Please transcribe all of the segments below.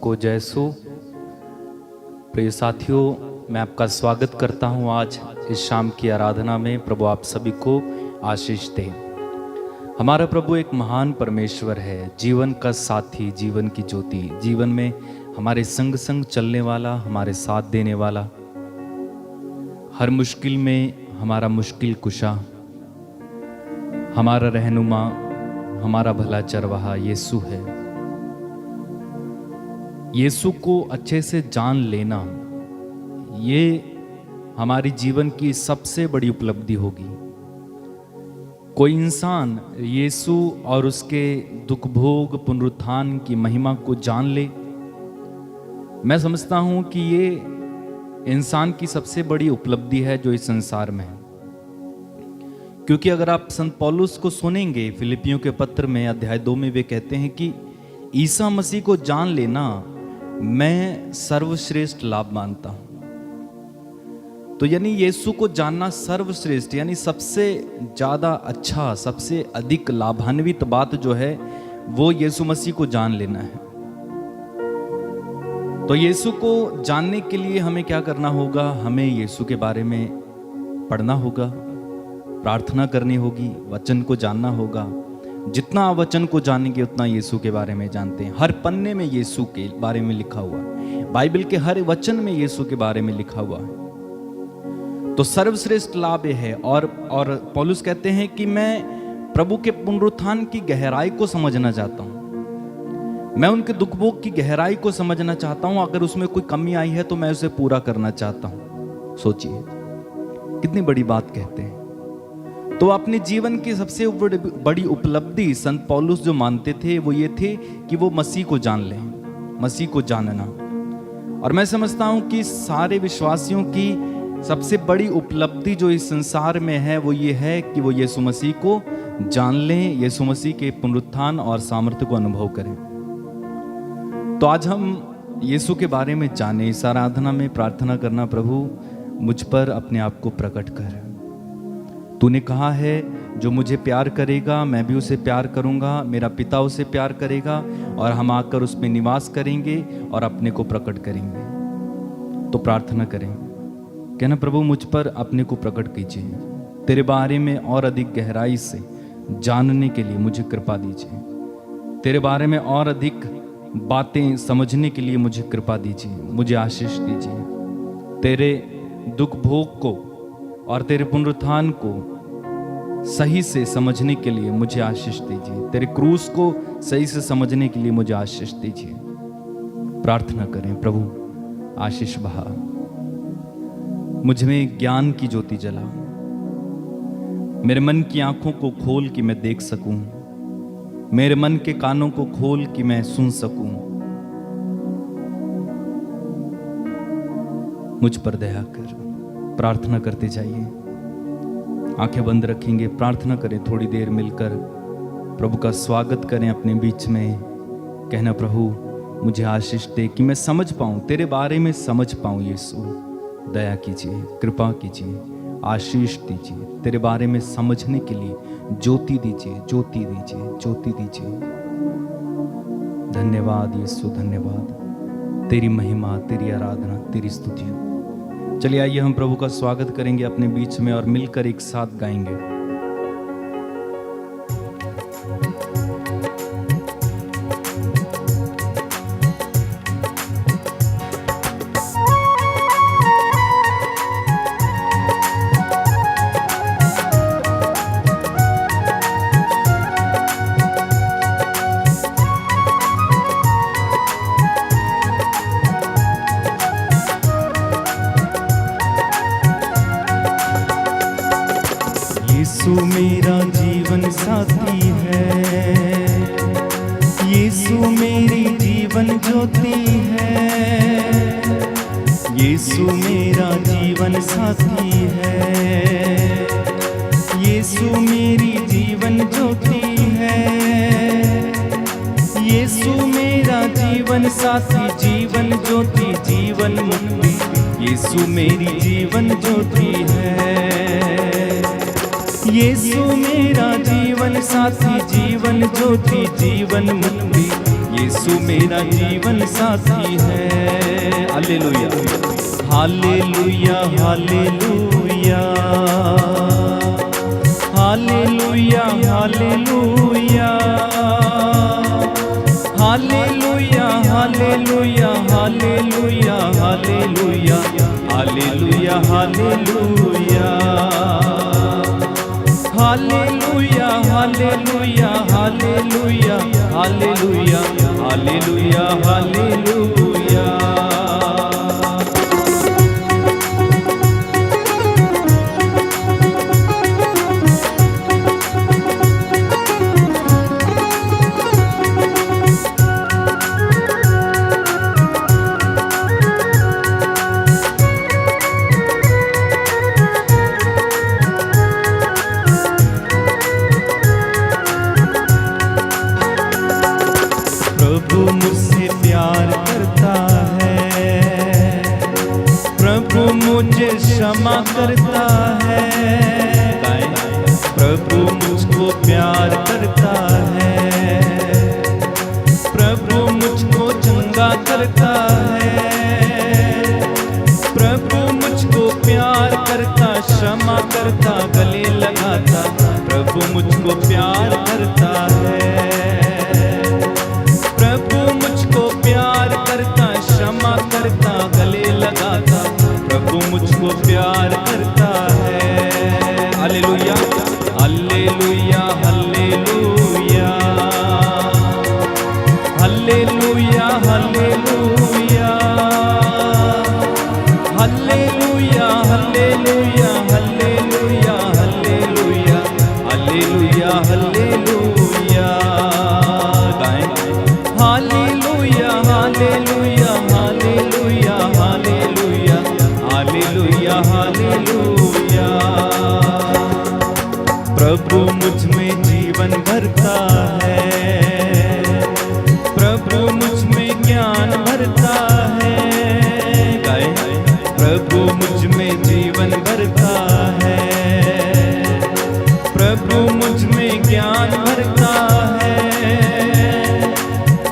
को जय सो। प्रिय साथियों, मैं आपका स्वागत करता हूं आज इस शाम की आराधना में। प्रभु आप सभी को आशीष दे। हमारा प्रभु एक महान परमेश्वर है, जीवन का साथी, जीवन की ज्योति, जीवन में हमारे संग संग चलने वाला, हमारे साथ देने वाला, हर मुश्किल में हमारा मुश्किल कुशा, हमारा रहनुमा, हमारा भला चरवाहा यीशु है। यीशु को अच्छे से जान लेना, ये हमारी जीवन की सबसे बड़ी उपलब्धि होगी। कोई इंसान यीशु और उसके दुख भोग पुनरुत्थान की महिमा को जान ले, मैं समझता हूं कि ये इंसान की सबसे बड़ी उपलब्धि है जो इस संसार में है। क्योंकि अगर आप संत पौलुस को सुनेंगे, फिलिपियों के पत्र में अध्याय 2 में वे कहते हैं कि ईसा मसीह को जान लेना मैं सर्वश्रेष्ठ लाभ मानता हूं। तो यानी यीशु को जानना सर्वश्रेष्ठ, यानी सबसे ज्यादा अच्छा, सबसे अधिक लाभान्वित बात जो है वो यीशु मसीह को जान लेना है। तो यीशु को जानने के लिए हमें क्या करना होगा? हमें यीशु के बारे में पढ़ना होगा, प्रार्थना करनी होगी, वचन को जानना होगा। जितना आप वचन को जानेंगे उतना यीशु के बारे में जानते हैं। हर पन्ने में यीशु के बारे में लिखा हुआ है, बाइबल के हर वचन में यीशु के बारे में लिखा हुआ है। तो सर्वश्रेष्ठ लाभ है। और पौलुस कहते हैं कि मैं प्रभु के पुनरुत्थान की गहराई को समझना चाहता हूं, मैं उनके दुख भोग की गहराई को समझना चाहता हूं। अगर उसमें कोई कमी आई है तो मैं उसे पूरा करना चाहता हूं। सोचिए कितनी बड़ी बात कहते हैं। तो अपने जीवन की सबसे बड़ी उपलब्धि संत पौलुस जो मानते थे वो ये थे कि वो मसीह को जान लें, मसीह को जानना। और मैं समझता हूं कि सारे विश्वासियों की सबसे बड़ी उपलब्धि जो इस संसार में है वो ये है कि वो यीशु मसीह को जान लें, यीशु मसीह के पुनरुत्थान और सामर्थ्य को अनुभव करें। तो आज हम यीशु के बारे में जाने। इस आराधना में प्रार्थना करना, प्रभु मुझ पर अपने आप को प्रकट कर। तूने कहा है जो मुझे प्यार करेगा मैं भी उसे प्यार करूंगा, मेरा पिता उसे प्यार करेगा और हम आकर उसमें निवास करेंगे और अपने को प्रकट करेंगे। तो प्रार्थना करें, कहना प्रभु मुझ पर अपने को प्रकट कीजिए, तेरे बारे में और अधिक गहराई से जानने के लिए मुझे कृपा दीजिए, तेरे बारे में और अधिक बातें समझने के लिए मुझे कृपा दीजिए, मुझे आशीष दीजिए। तेरे दुख भोग को और तेरे पुनरुत्थान को सही से समझने के लिए मुझे आशीष दीजिए, तेरे क्रूस को सही से समझने के लिए मुझे आशीष दीजिए। प्रार्थना करें, प्रभु आशीष बहा, मुझ में ज्ञान की ज्योति जला, मेरे मन की आंखों को खोल कि मैं देख सकूं, मेरे मन के कानों को खोल कि मैं सुन सकूं। मुझ पर दया कर। प्रार्थना करते जाइए, आंखें बंद रखेंगे, प्रार्थना करें। थोड़ी देर मिलकर प्रभु का स्वागत करें अपने बीच में। कहना प्रभु मुझे आशीष दे कि मैं समझ पाऊं, तेरे बारे में समझ पाऊं। यीशु दया कीजिए, कृपा कीजिए, आशीष दीजिए, तेरे बारे में समझने के लिए ज्योति दीजिए, ज्योति दीजिए, ज्योति दीजिए। धन्यवाद यीशु, धन्यवाद। तेरी महिमा, तेरी आराधना, तेरी स्तुति। चलिए आइए हम प्रभु का स्वागत करेंगे अपने बीच में और मिलकर एक साथ गाएंगे। यीशु मेरा जीवन साथी है, यीशु मेरी जीवन ज्योति है, यीशु मेरा जीवन साथी है, यीशु मेरी जीवन ज्योति है, यीशु मेरा जीवन साथी, जीवन ज्योति, जीवन मुक्ति, यीशु मेरी जीवन ज्योति है। यीशु मेरा जीवन साथी, जीवन ज्योति, जीवन मुक्ति, यीशु मेरा जीवन साथी है। हालेलुया हालेलुया हालेलुया हालेलुया हालेलुया हालेलुया हालेलुया हालेलुया हालेलुया हालेलुया हालेलुया हालेलुया हालेलुया हालेलुया हालेलुया हालेलुया हालेलुया। प्रभु मुझसे प्यार करता है, प्रभु मुझे क्षमा करता है। प्रभु मुझको प्यार करता है, प्रभु मुझको चंगा करता है। प्रभु मुझको प्यार करता, क्षमा करता, गले लगाता। प्रभु मुझको प्यार करता है, प्रभु मुझको प्यार करता, क्षमा करता, गले लगाता। प्रभु मुझको प्यार करता है। हालेलुया हालेलुया हालेलुया हालेलुया हालेलुया हालेलुया हालेलुया हालेलुया हालेलुया हालेलुया हालेलुया। गाएं हालेलुया हालेलुया हालेलुया हालेलुया हालेलुया हालेलुया। प्रभु मुझ में जीवन भरता है, प्रभु मुझ में ज्ञान भरता है। गाएं प्रभु मुझ में जीवन भरता है, प्रभु मुझ में ज्ञान भरता है।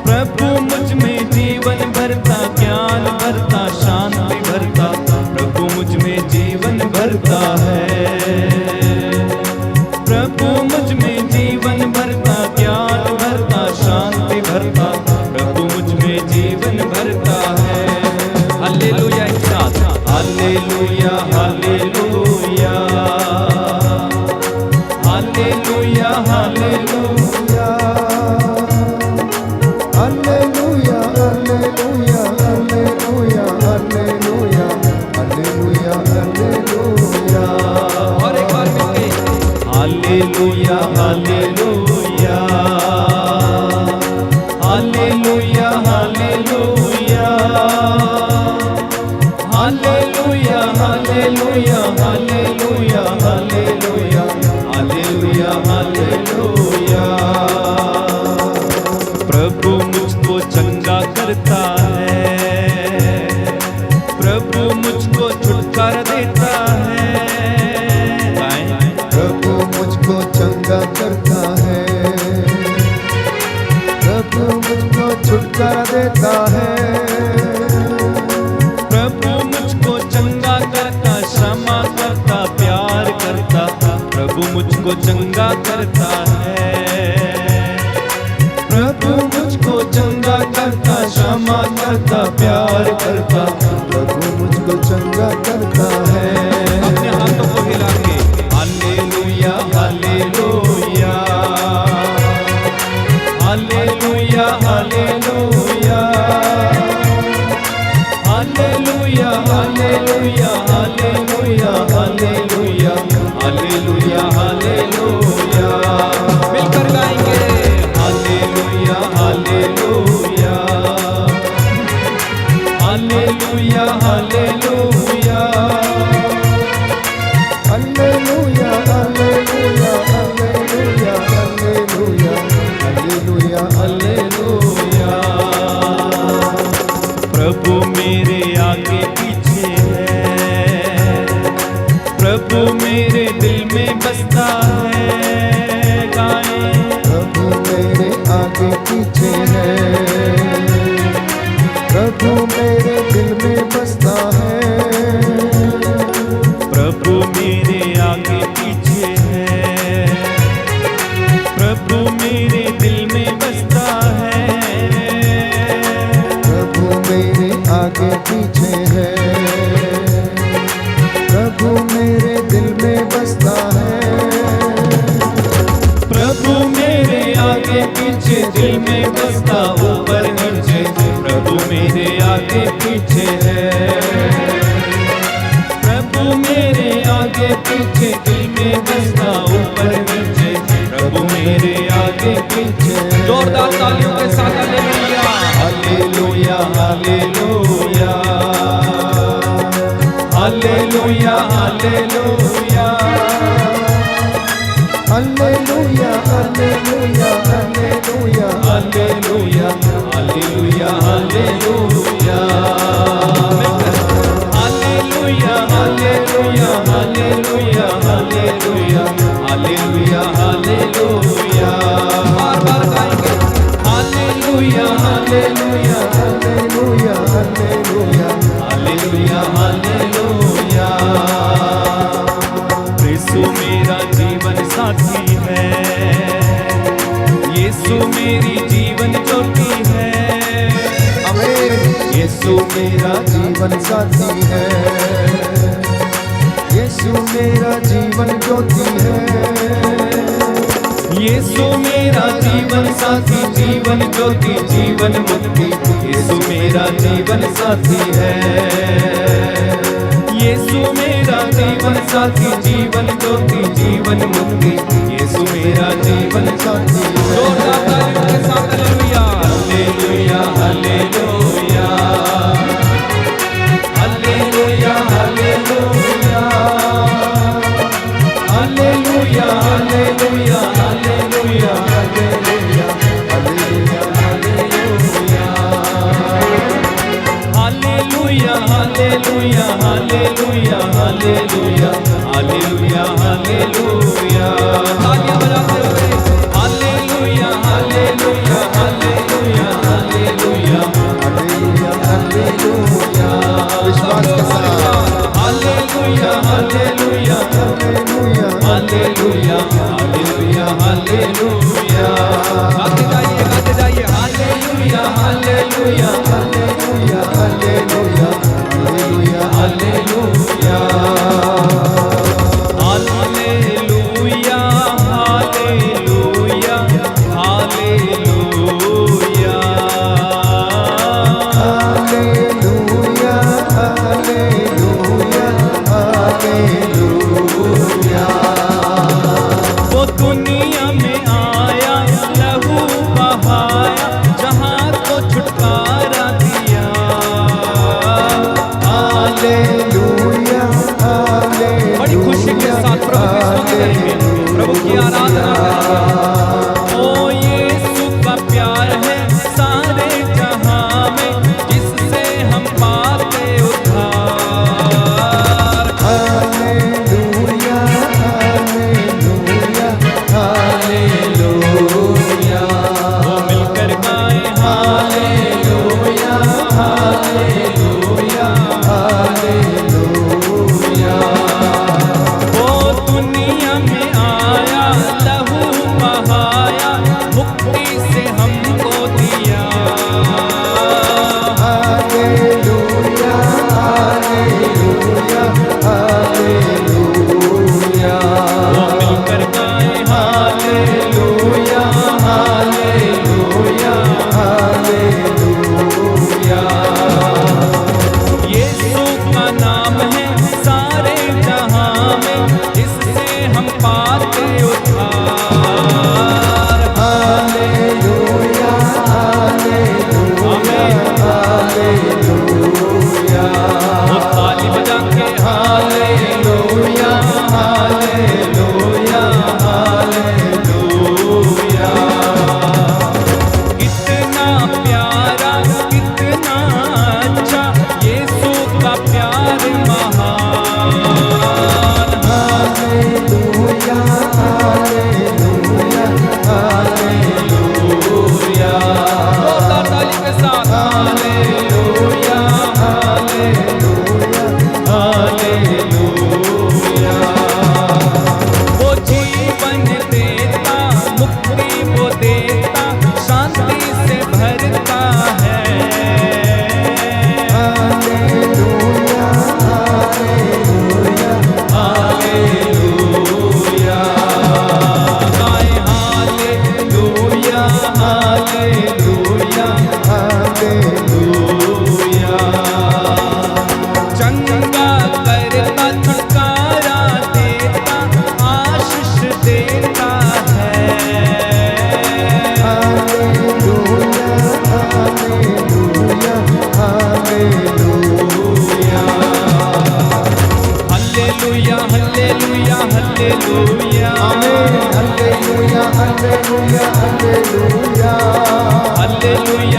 प्रभु मुझ में जीवन भरता, ज्ञान भरता, शांति भरता। प्रभु मुझ में जीवन भरता है, प्रभु मुझ में जीवन भरता, ज्ञान भरता, शांति भरता। प्रभु मुझ में जीवन भरता है। हालेलुया एक साथ हालेलुया हालेलुया हालेलुया हालेलुया Alleluia, alleluia, alleluia, alleluia, alleluia, alleluia. और एक बार मिलके हालेलुया हालेलुया हालेलुया हालेलुया हालेलुया हालेलुया हालेलुया हालेलुया हालेलुया हालेलुया। प्रभु मुझको चंगा करता है, प्रभु मुझको छुटकारा देता है। प्रभु मुझको चंगा करता है, प्रभु मुझको छुटकारा देता है। प्रभु मुझको चंगा करता, क्षमा करता, प्यार करता। प्रभु मुझको चंगा करता है, प्रभु मुझको चंगा करता, क्षमा करता, प्यार करता। प्रभु मुझको चंगा करता है। अपने हाथों को हिला के हालेलुया हालेलुया हालेलुया हालेलुया हालेलुया हालेलुया हालेलुया हालेलुया हालेलुया हालेलुया। मिलकर गाएंगे हालेलुया हालेलुया हालेलुया हालेलुया Alleluia, alleluia, alleluia, alleluia, alleluia, हालेलुया। प्रभु मेरे आगे पीछे है, प्रभु मेरे दिल में बसता है। गाएं प्रभु मेरे आगे पीछे है, मेरे आगे पीछे दिल में बसता ऊपर नीचे, प्रभु मेरे आगे पीछे। जोरदार तालियों के साथ हालेलुया हालेलुया हालेलुया हालेलुया हालेलुया हालेलुया हालेलुया हालेलुया हालेलुया हालेलुया हालेलुया हालेलुया हालेलुया हालेलुया हालेलुया हालेलुया हालेलुया बार बार गाएंगे हालेलुया हालेलुया हालेलुया हालेलुया हालेलुया हालेलुया। यीशु मेरा जीवन साथी है, यीशु मेरी जीवन ज्योति है, यीशु मेरा जीवन साथी है, यीशु मेरा जीवन ज्योति है, यीशु मेरा जीवन साथी, जीवन ज्योति, जीवन मुक्ति, यीशु मेरा जीवन साथी है, यीशु मेरा जीवन साथी, जीवन ज्योति, जीवन मुक्ति, यीशु मेरा जीवन साथी है। जोरदार तालियों के साथ हालेलुया हालेलुया हालेलुया हालेलुया हालेलुया हालेलुया हालेलुया हालेलुया हालेलुया हालेलुया हालेलुया हालेलुया हालेलुया हालेलुया हालेलुया। तालियां बजाते हुए हालेलुया हालेलुया हालेलुया हालेलुया हालेलुया हालेलुया विश्वास के साथ हालेलुया हालेलुया हालेलुया हालेलुया हालेलुया हालेलुया। गाते जाइए हालेलुया हालेलुया हालेलुया हालेलुया हालेलुया हालेलुया हालेलुया हालेलुया हालेलुया हालेलुया हालेलुया हालेलुया हालेलुया हालेलुया हालेलुया आमीन हालेलुया हालेलुया हालेलुया हालेलुया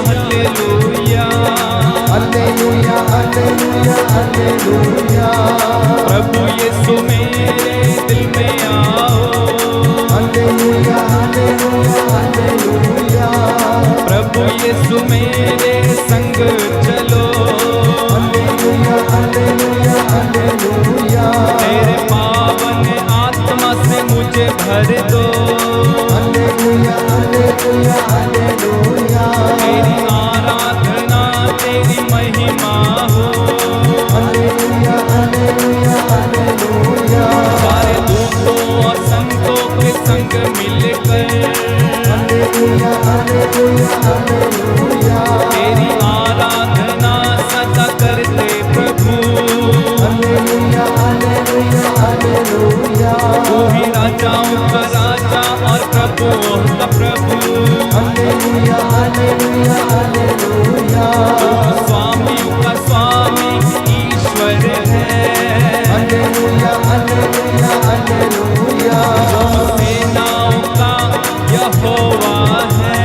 हालेलुया हालेलुया हालेलुया हालेलुया हालेलुया प्रभु यीशु मेरे दिल में आओ हालेलुया हालेलुया हालेलुया प्रभु यीशु मेरे संग चलो हालेलुया हालेलुया हालेलुया तेरे पावन आत्मा से मुझे भर दो हालेलुया हालेलुया हालेलुया तेरी आराधना तेरी महिमा हो हालेलुया हालेलुया हालेलुया सारे दूतों और संतों के संग मिलकर हालेलुया हालेलुया हालेलुया तेरी आराधना सदा करते प्रभु हालेलुया हालेलुया हालेलुया तू ही राजाओं का राजा और प्रभुओं का प्रभु हालेलुया हालेलुया हालेलुया तू स्वामियों का स्वामी ईश्वर है हालेलुया हालेलुया हालेलुया सेनाओं का यहोवा है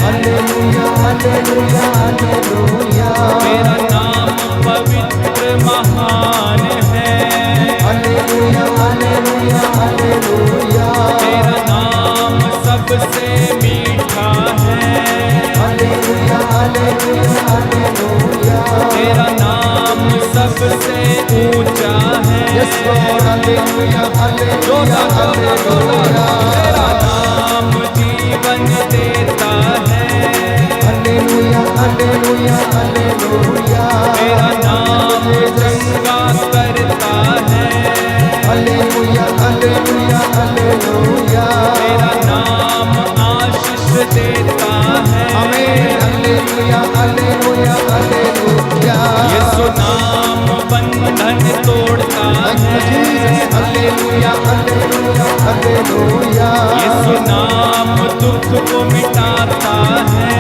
हालेलुया हालेलुया हालेलुया तेरा नाम पवित्र महान है हालेलुया हालेलुया हालेलुया तेरा नाम सबसे मीठा है हालेलुया हालेलुया हालेलुया तेरा नाम सबसे ऊंचा है यस लॉर्ड हालेलुया हालेलुया हालेलुया तेरा नाम जीवन देता है हालेलुया हालेलुया हालेलुया तेरा नाम चंगा करता है हालेलुया हालेलुया हालेलुया तेरा नाम आशीष देता है आमीन हालेलुया हालेलुया हालेलुया यीशु नाम बंधन तोड़ता है हालेलुया हालेलुया हालेलुया यीशु नाम दुख को मिटाता है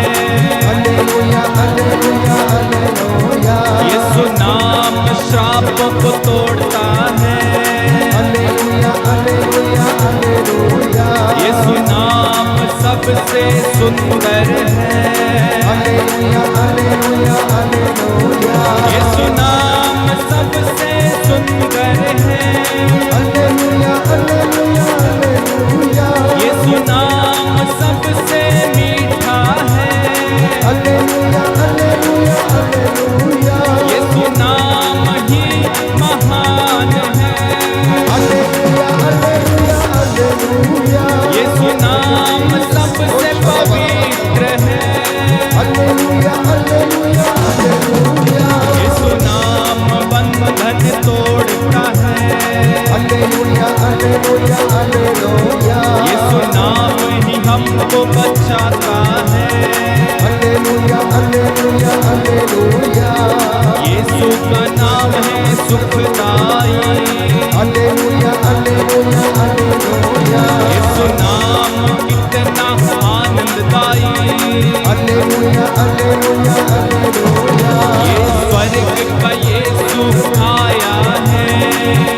हालेलुया हालेलुया हालेलुया यीशु नाम श्राप को तोड़ता है हालेलुया हालेलुया हालेलुया यीशु नाम सबसे सुंदर है हालेलुया हालेलुया हालेलुया यीशु नाम सबसे सुंदर है हालेलुया हालेलुया हालेलुया यीशु नाम सबसे मीठा है हालेलुया हालेलुया हालेलुया यीशु नाम ही महान है हालेलुया हालेलुया हालेलुया यीशु नाम सबसे पवित्र है हालेलुया हालेलुया हालेलुया यीशु नाम बंधन तोड़ता है हालेलुया हालेलुया हालेलुया यीशु नाम ही हमको बचाता है हालेलुया हालेलुया हालेलुया यीशु का नाम है सुखदाई हालेलुया हालेलुया हालेलुया यीशु नाम कितना आनंददाई हालेलुया हालेलुया हालेलुया ये स्वर्ग का यीशु आया है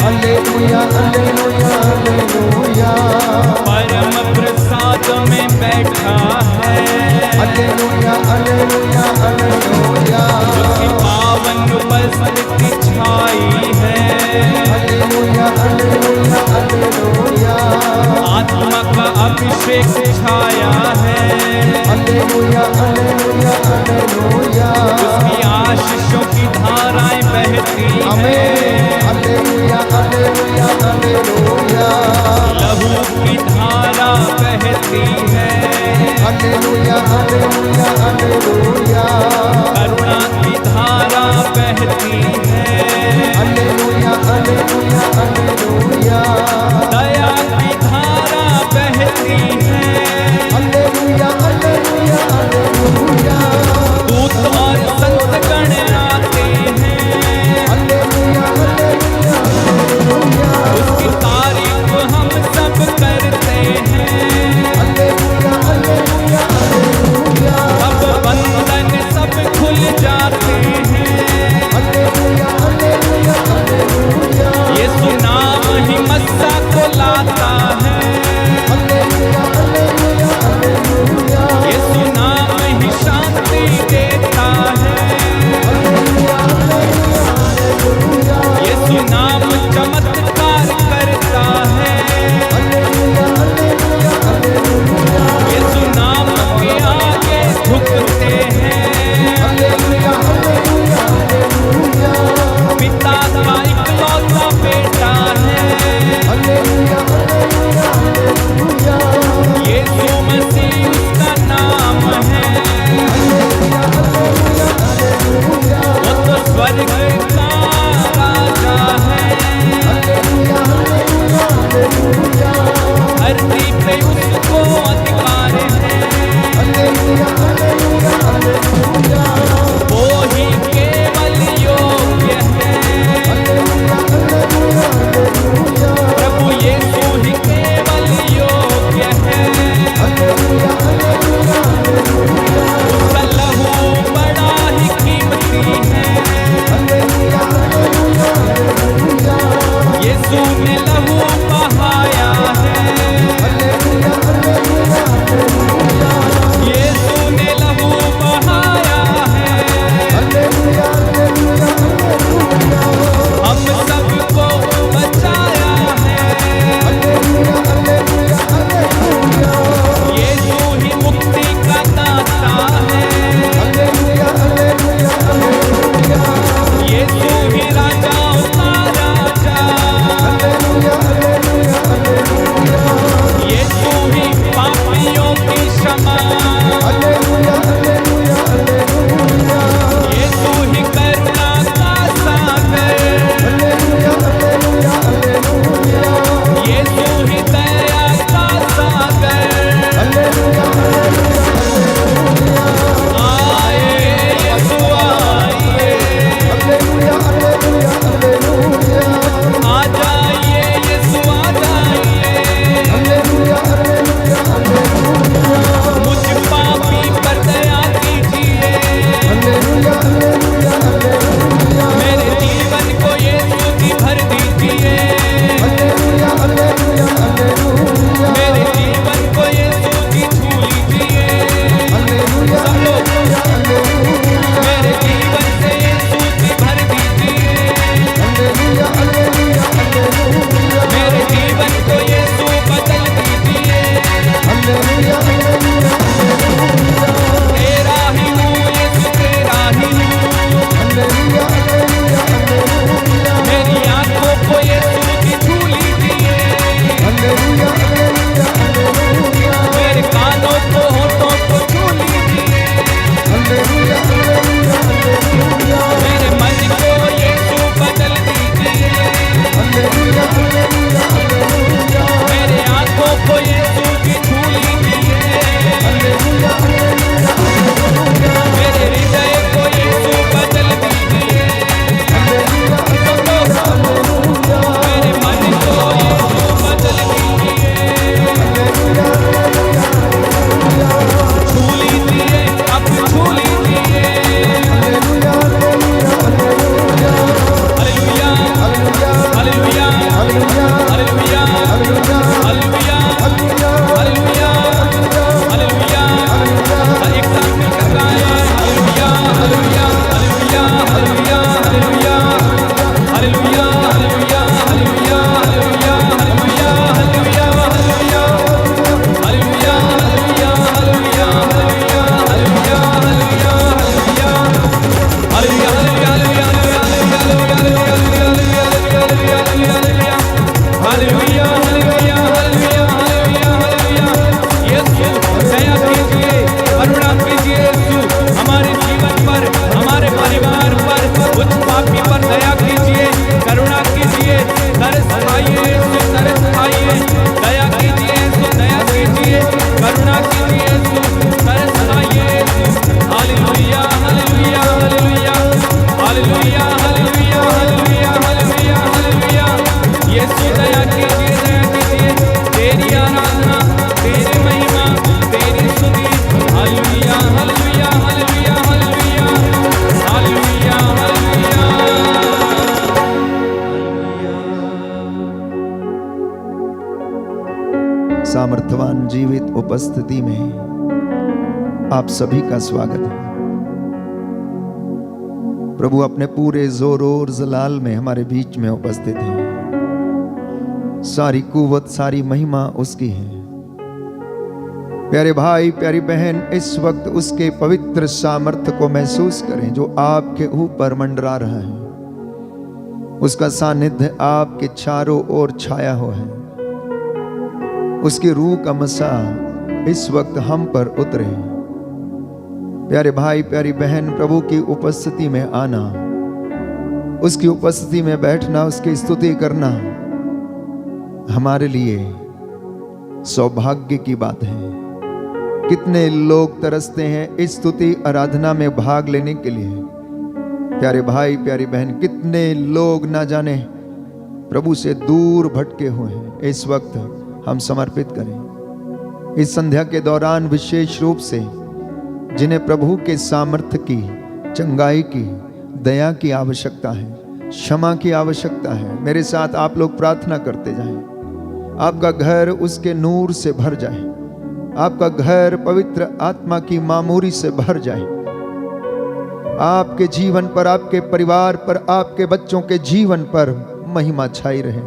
हालेलुया हालेलुया हालेलुया परम प्रसाद में बैठा है हालेलुया हालेलुया हालेलुया उसकी पावन उपस्थिति छाई है हालेलुया हालेलुया हालेलुया आत्मा का अभिषेक छाया है हालेलुया हालेलुया हालेलुया उसकी आशीषों की धाराएं बहती हैं आमीन हालेलुया हालेलुया हालेलुया लहू की धारा बहती है हालेलुया हालेलुया हालेलुया करुणा की धारा बहती है हालेलुया हालेलुया हालेलुया दया की धारा बहती है हालेलुया हालेलुया हालेलुया दूत और संत गण आते हैं हालेलुया हालेलुया हालेलुया उसकी तारीफ हम सब करते हैं हालेलुया हालेलुया हालेलुया सब बंधन सब खुल जाते हैं हालेलुया हालेलुया हालेलुया हालेलुया हालेलुया मेरे जीवन को यीशु बदल दीजिए। हालेलुया हालेलुया तेरा ही हूँ यीशु, तेरा ही हूँ। हालेलुया हालेलुया हालेलुया मेरी आंखों को यीशु की छू लीजिए। हालेलुया हालेलुया हालेलुया मेरे कानों को, होठों को छू लीजिए। हालेलुया हालेलुया हालेलुया मेरे मन को यीशु बदल दीजिए। हालेलुया हालेलुया हालेलुया मेरे आंखों को यीशु की छू लीजिए। हालेलुया हालेलुया हालेलुया मेरे हृदय को यीशु बदल दीजिए। हालेलुया हालेलुया मेरे मन को यीशु बदल दीजिए। छू लीजिए, अब छू लीजिए। हालेलुया हालेलुया हालेलुया, हालेलुया हालेलुया, हालेलुया हालेलुया, हालेलुया हालेलुया, हालेलुया हालेलुया, हालेलुया। एक साथ मिलकर गाएं। हालेलुया, हालेलुया, हालेलुया, हालेलुया, हालेलुया, हालेलुया, हालेलुया, हालेलुया, हालेलुया, हालेलुया, हालेलुया, हालेलुया, हालेलुया, हालेलुया, हालेलुया, हालेलुया, हालेलुया, हालेलुया, हालेलुया। यीशु दया कीजिए, करुणा कीजिए। यीशु हमारे जीवन पर, हमारे परिवार पर, उस पापी पर दया कीजिए, करुणा कीजिए। तरस खाइए यीशु, तरस खाइए। दया कीजिए यीशु, दया कीजिए। करुणा कीजिए यीशु, तरस खाइए यीशु। हालेलुया, हालेलुया, हालेलुया, हालेलुया, हालेलुया, हालेलुया, हालेलुया, हालेलुया। यीशु दया कीजिए, दया कीजिए। तेरी आराधना, तेरी महिमा, तेरी स्तुति। हालेलुया, हालेलुया, हालेलुया, हालेलुया, हालेलुया, हालेलुया। सामर्थ्यवान जीवित उपस्थिति में आप सभी का स्वागत है। प्रभु अपने पूरे जोर और जलाल में हमारे बीच में उपस्थित है। सारी कुव्वत, सारी महिमा उसकी है। प्यारे भाई, प्यारी बहन, इस वक्त उसके पवित्र सामर्थ्य को महसूस करें जो आपके ऊपर मंडरा रहा है। उसका सानिध्य आपके चारों ओर छाया हुआ है। उसकी रूह का मसा इस वक्त हम पर उतरे। प्यारे भाई, प्यारी बहन, प्रभु की उपस्थिति में आना, उसकी उपस्थिति में बैठना, उसकी स्तुति करना हमारे लिए सौभाग्य की बात है। कितने लोग तरसते हैं इस स्तुति आराधना में भाग लेने के लिए। प्यारे भाई, प्यारी बहन, कितने लोग ना जाने प्रभु से दूर भटके हुए हैं। इस वक्त हम समर्पित करें इस संध्या के दौरान विशेष रूप से जिन्हें प्रभु के सामर्थ्य की, चंगाई की, दया की आवश्यकता है, क्षमा की आवश्यकता है। मेरे साथ आप लोग प्रार्थना करते जाएं। आपका घर उसके नूर से भर जाए, आपका घर पवित्र आत्मा की मामूरी से भर जाए। आपके जीवन पर, आपके परिवार पर, आपके बच्चों के जीवन पर महिमा छाई रहे।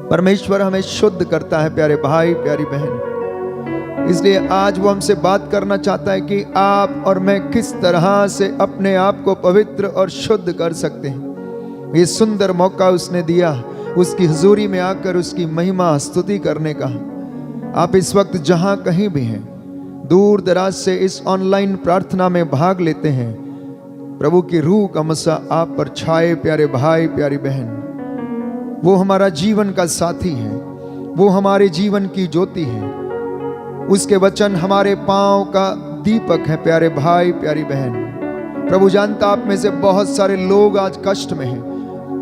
परमेश्वर हमें शुद्ध करता है प्यारे भाई, प्यारी बहन। इसलिए आज वो हमसे बात करना चाहता है कि आप और मैं किस तरह से अपने आप को पवित्र और शुद्ध कर सकते हैं। ये सुंदर मौका उसने दिया उसकी हुजूरी में आकर उसकी महिमा स्तुति करने का। आप इस वक्त जहां कहीं भी हैं, दूर दराज से इस ऑनलाइन प्रार्थना में भाग लेते हैं, प्रभु की रूह का मसा आप पर छाए प्यारे भाई, प्यारी बहन। वो हमारा जीवन का साथी है, वो हमारे जीवन की ज्योति है। उसके वचन हमारे पांव का दीपक है प्यारे भाई, प्यारी बहन। प्रभु जानता आप में से बहुत सारे लोग आज कष्ट में हैं।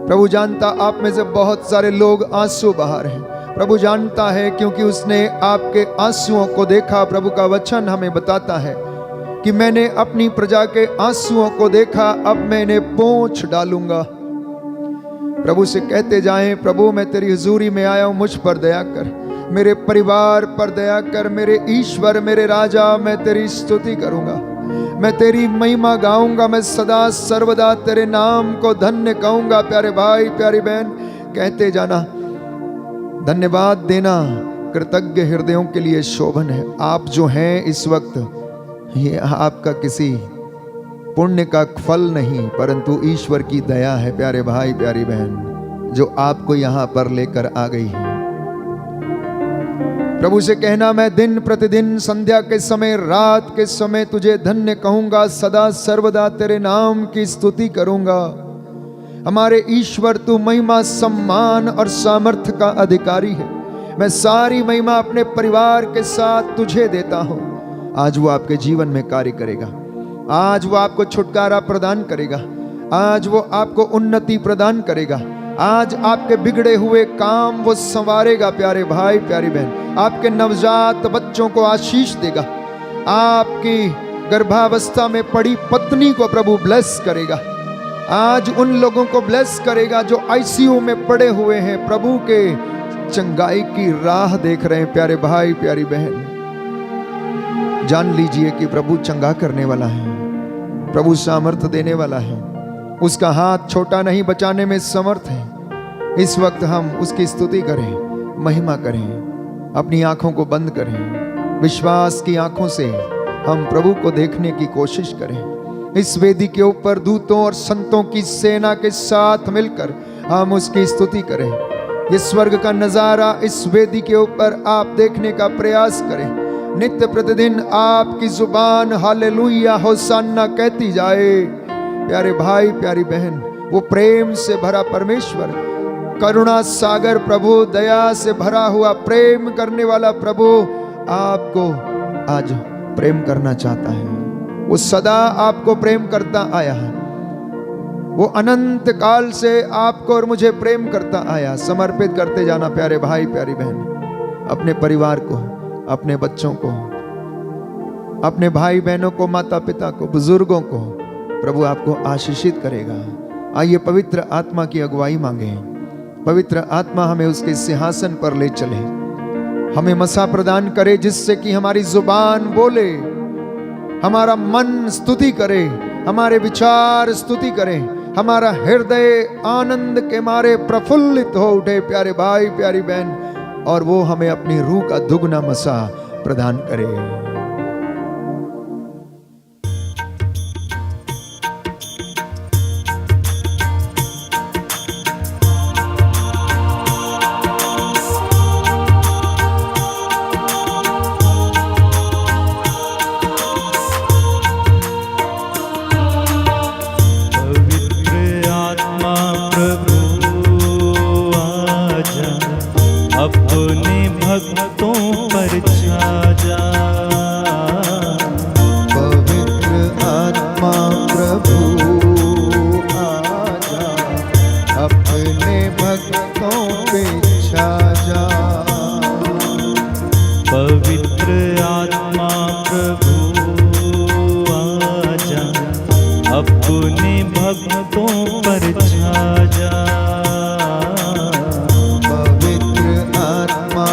प्रभु जानता आप में से बहुत सारे लोग आंसू बहा रहे हैं। प्रभु जानता है क्योंकि उसने आपके आंसुओं को देखा। प्रभु का वचन हमें बताता है कि मैंने अपनी प्रजा के आंसुओं को देखा, अब मैं इन्हें पोंछ डालूंगा। प्रभु से कहते जाएं, प्रभु मैं तेरी हुजूरी में आया हूं, मुझ पर दया कर, मेरे परिवार पर दया कर, मेरे ईश्वर, मेरे राजा, मैं तेरी स्तुति करूंगा। मैं तेरी महिमा गाऊंगा, मैं सदा सर्वदा तेरे नाम को धन्य कहूंगा। प्यारे भाई प्यारी बहन, कहते जाना, धन्यवाद देना कृतज्ञ हृदयों के लिए शोभन है। आप जो हैं इस वक्त, ये आपका किसी पुण्य का फल नहीं, परंतु ईश्वर की दया है प्यारे भाई प्यारी बहन, जो आपको यहां पर लेकर आ गई है। प्रभु से कहना, मैं दिन प्रतिदिन संध्या के समय, रात के समय तुझे धन्य कहूंगा, सदा सर्वदा तेरे नाम की स्तुति करूंगा। हमारे ईश्वर, तू महिमा, सम्मान और सामर्थ्य का अधिकारी है। मैं सारी महिमा अपने परिवार के साथ तुझे देता हूं। आज वो आपके जीवन में कार्य करेगा, आज वो आपको छुटकारा प्रदान करेगा, आज वो आपको उन्नति प्रदान करेगा, आज आपके बिगड़े हुए काम वो संवारेगा। प्यारे भाई प्यारी बहन, आपके नवजात बच्चों को आशीष देगा, आपकी गर्भावस्था में पड़ी पत्नी को प्रभु ब्लेस करेगा, आज उन लोगों को ब्लेस करेगा जो आईसीयू में पड़े हुए हैं, प्रभु के चंगाई की राह देख रहे हैं। प्यारे भाई प्यारी बहन, जान लीजिए कि प्रभु चंगा करने वाला है, प्रभु सामर्थ्य देने वाला है, उसका हाथ छोटा नहीं, बचाने में समर्थ है। इस वक्त हम उसकी स्तुति करें, महिमा करें, अपनी आंखों को बंद करें, विश्वास की आंखों से हम प्रभु को देखने की कोशिश करें। इस वेदी के ऊपर दूतों और संतों की सेना के साथ मिलकर हम उसकी स्तुति करें। ये स्वर्ग का नजारा इस वेदी के ऊपर आप देखने का प्रयास करें। नित्य प्रतिदिन आपकी जुबान हालेलुया होसाना कहती जाए। प्यारे भाई प्यारी बहन, वो प्रेम से भरा परमेश्वर, करुणा सागर प्रभु, दया से भरा हुआ प्रेम करने वाला प्रभु आपको आज प्रेम करना चाहता है। वो सदा आपको प्रेम करता आया है, वो अनंत काल से आपको और मुझे प्रेम करता आया। समर्पित करते जाना प्यारे भाई प्यारी बहन, अपने परिवार को, अपने बच्चों को, अपने भाई बहनों को, माता पिता को, बुजुर्गों को प्रभु आपको आशीषित करेगा। आइए पवित्र आत्मा की अगुवाई मांगे। पवित्र आत्मा हमें उसके सिंहासन पर ले चले, हमें मसा प्रदान करे जिससे कि हमारी जुबान बोले, हमारा मन स्तुति करे, हमारे विचार स्तुति करें, हमारा हृदय आनंद के मारे प्रफुल्लित हो उठे प्यारे भाई प्यारी बहन, और वो हमें अपनी रूह का दुगना मसा प्रदान करे। अपने भक्तों पर छा जा। पवित्र आत्मा प्रभु आजा, अपने भक्तों पे छा जा। पवित्र आत्मा प्रभु आजा, अपने भक्तों पर छा जा। पवित्र आत्मा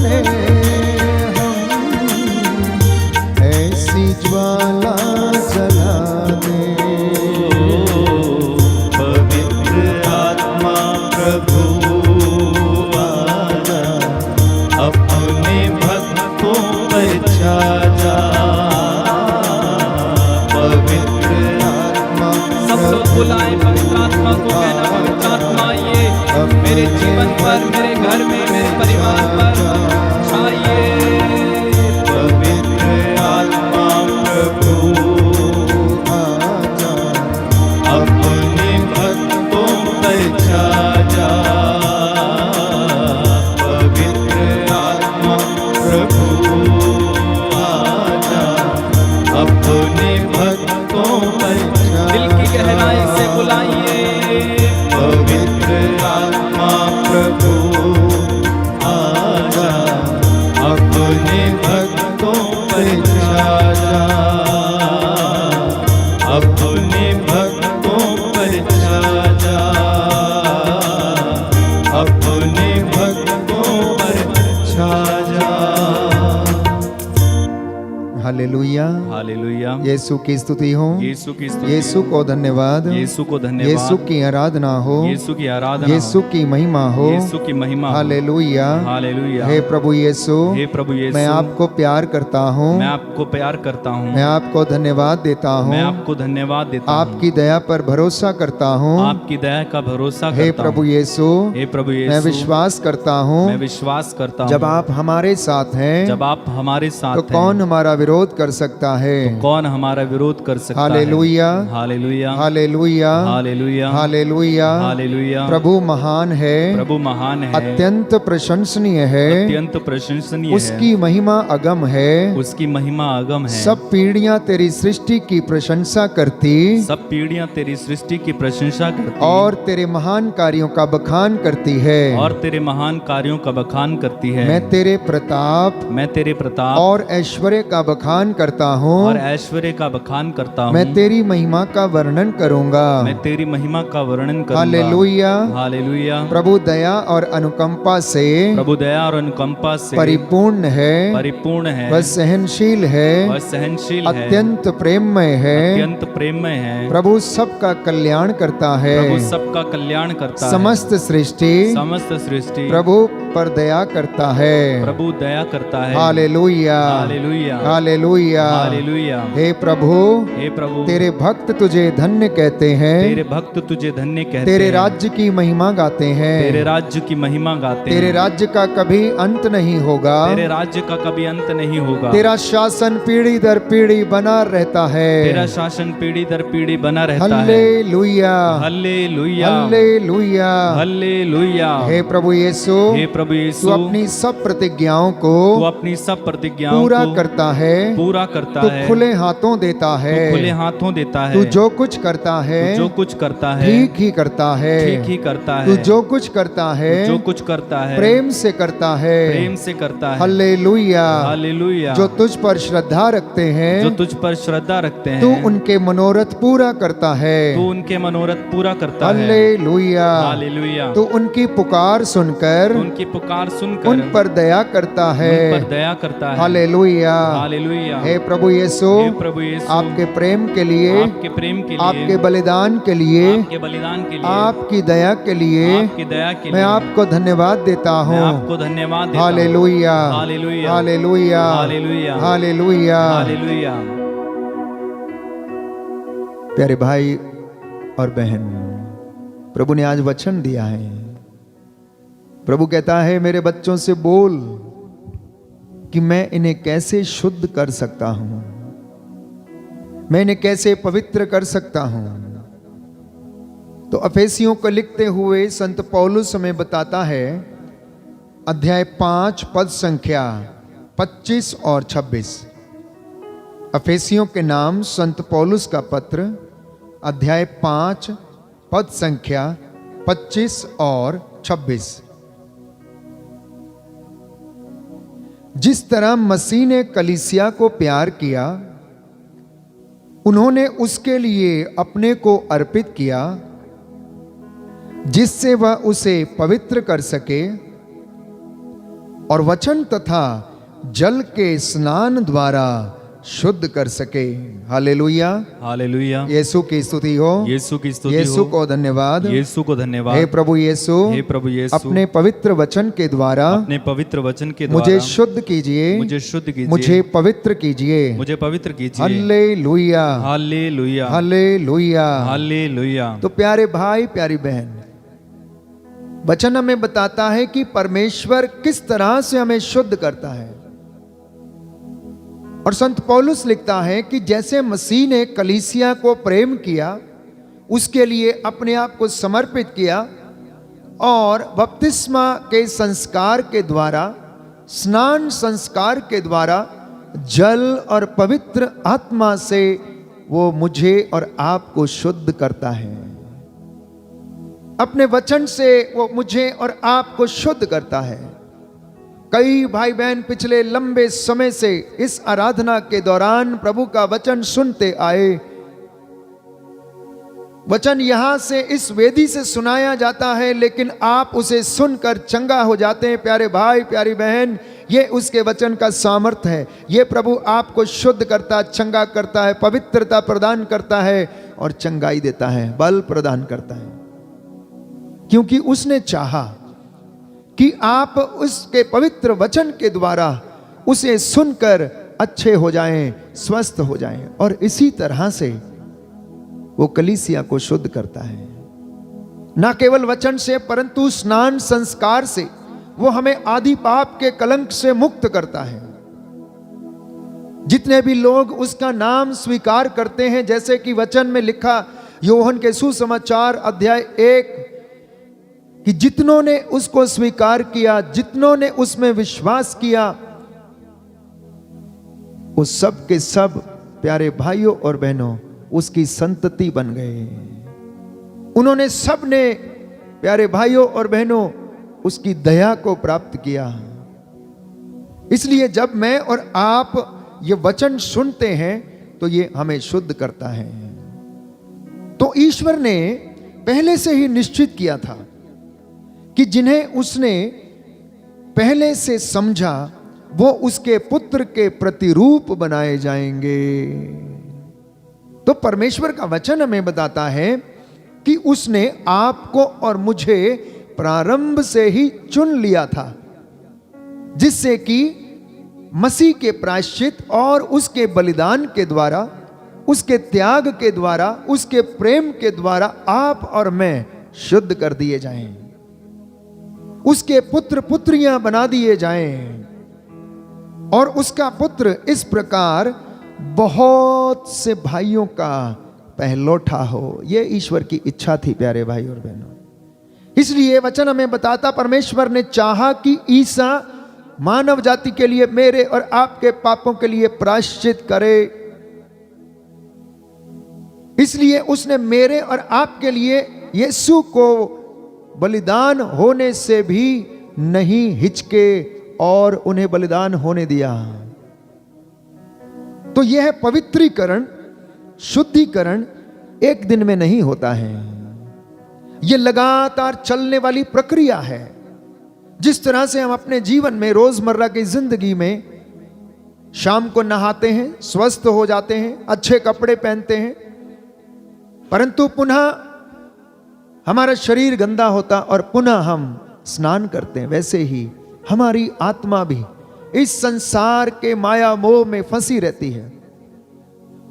बने हम, ऐसी ज्वाला जला दे। पवित्र आत्मा प्रभु आजा, अपने भक्तों पर छा जा। पवित्र आत्मा सब लोग बुलाएं पवित्र आत्मा को, कहना पवित्र आत्मा ये मेरे जीवन पर, मेरे घर में, मेरे परिवार पर छाइए। पवित्र आत्मा प्रभु आजा, अपने भक्तों पर छा जा। पवित्र आत्मा प्रभु आजा, अपने भक्तों पर छा। दिल की गहराई से बुलाइए। पवित्र आत्मा प्रभु आजा, अपने भक्तों पर छा जा। अपने भक्तों पर छा जा। अपने भक्तों पर छा जा। हालेलुया, हालेलुया। यीशु की स्तुति हो, यीशु की स्तुति यीशु हो। को धन्यवाद, यीशु को धन्यवाद। यीशु की आराधना हो, यीशु की आराधना यीशु हो। की महिमा हो। यीशु की महिमा हो। हालेलुया, हालेलुया। हे प्रभु यीशु, हे प्रभु यीशु, मैं आपको प्यार करता हूँ, मैं आपको प्यार करता हूँ, मैं आपको धन्यवाद देता हूँ, मैं आपको धन्यवाद देता हूँ, आपकी दया पर भरोसा करता हूँ। आपकी दया का भरोसा हे करता प्रभु हूँ। यीशु, हे प्रभु मैं यीशु, विश्वास करता हूँ, मैं विश्वास करता हूँ, जब आप हमारे साथ हैं, जब आप हमारे साथ तो हैं, कौन हमारा विरोध कर सकता है? कौन हमारा विरोध कर सकता है? हालेलुया, हालेलुया, हालेलुया, हालेलुया, हालेलुया। हालेलुया। प्रभु महान है, प्रभु महान है, अत्यंत प्रशंसनीय है, अत्यंत प्रशंसनीय उसकी है, महिमा अगम है। उसकी महिमा अगम है। सब पीढ़ियां तेरी सृष्टि की प्रशंसा करती, सब पीढ़ियां तेरी सृष्टि की प्रशंसा करती और तेरे महान कार्यों का बखान करती है। और तेरे महान कार्यों का बखान करती है। मैं तेरे प्रताप मैं तेरे प्रताप और ऐश्वर्य का बखान करता हूँ, और ऐश्वर्य का बखान करता हूँ। मैं तेरी महिमा का वर्णन करूंगा। मैं तेरी महिमा का वर्णन करूंगा। हालेलुया, हालेलुया। प्रभु दया और अनुकंपा से प्रभु दया और अनुकंपा से परिपूर्ण है, परिपूर्ण है, वह सहनशील है, वह सहनशील है, अत्यंत प्रेममय है। अत्यंत प्रेममय है। प्रभु सबका कल्याण करता है, प्रभु सबका कल्याण करता है। समस्त सृष्टि समस्त सृष्टि प्रभु पर दया करता है। प्रभु दया करता है। हालेलुया, हालेलुया, हालेलुया, हालेलुया। हे प्रभु, हे प्रभु, तेरे भक्त तुझे धन्य कहते हैं, तेरे भक्त तुझे धन्य कहते तेरे हैं, राज्य की महिमा गाते हैं, तेरे राज्य की महिमा गाते हैं, तेरे राज्य का कभी अंत नहीं होगा, तेरे राज्य का कभी अंत नहीं होगा, तेरा शासन पीढ़ी दर पीढ़ी बना रहता है। तेरा शासन पीढ़ी दर पीढ़ी बना रहता है। हालेलुया, हालेलुया, हालेलुया, हालेलुया। हे प्रभु यीशु, हे प्रभु तू यीशु, अपनी सब प्रतिज्ञाओं को तू अपनी सब प्रतिज्ञाओं पूरा को करता है, पूरा करता तू है, खुले हाथों देता है, तू खुले हाथों देता है, तू जो कुछ करता है, तू जो कुछ करता है, ठीक ही करता है, ठीक ही करता है, तू जो कुछ करता है, तू जो कुछ करता है, प्रेम से करता है, प्रेम से करता है। हालेलुया, हालेलुया। जो तुझ पर श्रद्धा रखते हैं, जो तुझ पर श्रद्धा रखते हैं, तू उनके मनोरथ पूरा करता है। तू उनके मनोरथ पूरा करता है। हालेलुया, हालेलुया। तू उनकी पुकार सुनकर उनकी पुकार सुनकर उन पर दया करता है। उन पर दया करता है। हालेलुया, हालेलुया। हे प्रभु यीशु, हे प्रभु यीशु, आपके प्रेम के लिए, आपके प्रेम के लिए, आपके बलिदान के लिए, आपके बलिदान के लिए, आपकी दया के लिए आपकी दया के लिए मैं आपको धन्यवाद देता मैं हूँ। आपको धन्यवाद देता हूँ। हालेलुया, हालेलुया, हालेलुया, हालेलुया, हालेलुया। हालेलुया। प्यारे भाई और बहन, प्रभु ने आज वचन दिया है। प्रभु कहता है मेरे बच्चों से बोल कि मैं इन्हें कैसे शुद्ध कर सकता हूं, मैं इन्हें कैसे पवित्र कर सकता हूं। तो अफेसियों को लिखते हुए संत पौलुस हमें बताता है, अध्याय 5 पद संख्या 25 और 26। अफेसियों के नाम संत पौलुस का पत्र, अध्याय 5 पद संख्या 25 और 26। जिस तरह मसीह ने कलीसिया को प्यार किया, उन्होंने उसके लिए अपने को अर्पित किया, जिससे वह उसे पवित्र कर सके और वचन तथा जल के स्नान द्वारा शुद्ध कर सके। हालेलुया, हालेलुया। यीशु की स्तुति हो, यीशु की स्तुति यीशु हो, को धन्यवाद, यीशु को धन्यवाद। हे प्रभु यीशु, हे प्रभु यीशु, अपने पवित्र वचन के द्वारा अपने पवित्र वचन के मुझे द्वारा शुद्ध कीजिए, मुझे शुद्ध कीजिए, मुझे पवित्र कीजिए। मुझे पवित्र कीजिए। हालेलुया, हालेलुया, हालेलुया। हालेलुया। तो प्यारे भाई प्यारी बहन, वचन हमें बताता है कि परमेश्वर किस तरह से हमें शुद्ध करता है। और संत पौलुस लिखता है कि जैसे मसीह ने कलीसिया को प्रेम किया, उसके लिए अपने आप को समर्पित किया और बपतिस्मा के संस्कार के द्वारा, स्नान संस्कार के द्वारा, जल और पवित्र आत्मा से वो मुझे और आपको शुद्ध करता है। अपने वचन से वो मुझे और आपको शुद्ध करता है। कई भाई बहन पिछले लंबे समय से इस आराधना के दौरान प्रभु का वचन सुनते आए। वचन यहां से इस वेदी से सुनाया जाता है, लेकिन आप उसे सुनकर चंगा हो जाते हैं। प्यारे भाई प्यारी बहन, ये उसके वचन का सामर्थ्य है। ये प्रभु आपको शुद्ध करता, चंगा करता है, पवित्रता प्रदान करता है और चंगाई देता है, बल प्रदान करता है, क्योंकि उसने चाहा कि आप उसके पवित्र वचन के द्वारा उसे सुनकर अच्छे हो जाएं, स्वस्थ हो जाएं। और इसी तरह से वो कलीसिया को शुद्ध करता है। ना केवल वचन से, परंतु स्नान संस्कार से वो हमें आदि पाप के कलंक से मुक्त करता है। जितने भी लोग उसका नाम स्वीकार करते हैं, जैसे कि वचन में लिखा यूहन्ना के सुसमाचार अध्याय 1 कि जितनों ने उसको स्वीकार किया, जितनों ने उसमें विश्वास किया, वो सब के सब प्यारे भाइयों और बहनों उसकी संतति बन गए। उन्होंने सब ने प्यारे भाइयों और बहनों उसकी दया को प्राप्त किया। इसलिए जब मैं और आप ये वचन सुनते हैं तो ये हमें शुद्ध करता है। तो ईश्वर ने पहले से ही निश्चित किया था कि जिन्हें उसने पहले से समझा वो उसके पुत्र के प्रतिरूप बनाए जाएंगे। तो परमेश्वर का वचन हमें बताता है कि उसने आपको और मुझे प्रारंभ से ही चुन लिया था, जिससे कि मसीह के प्रायश्चित और उसके बलिदान के द्वारा, उसके त्याग के द्वारा, उसके प्रेम के द्वारा आप और मैं शुद्ध कर दिए जाएं, उसके पुत्र पुत्रियां बना दिए जाएं और उसका पुत्र इस प्रकार बहुत से भाइयों का पहलौठा हो। यह ईश्वर की इच्छा थी प्यारे भाई और बहनों। इसलिए वचन हमें बताता, परमेश्वर ने चाहा कि ईसा मानव जाति के लिए, मेरे और आपके पापों के लिए प्रायश्चित करे। इसलिए उसने मेरे और आपके लिए यीशु को बलिदान होने से भी नहीं हिचके और उन्हें बलिदान होने दिया। तो यह पवित्रीकरण, शुद्धिकरण एक दिन में नहीं होता है। यह लगातार चलने वाली प्रक्रिया है। जिस तरह से हम अपने जीवन में, रोजमर्रा की जिंदगी में शाम को नहाते हैं, स्वस्थ हो जाते हैं, अच्छे कपड़े पहनते हैं, परंतु पुनः हमारा शरीर गंदा होता और पुनः हम स्नान करते हैं, वैसे ही हमारी आत्मा भी इस संसार के माया मोह में फंसी रहती है।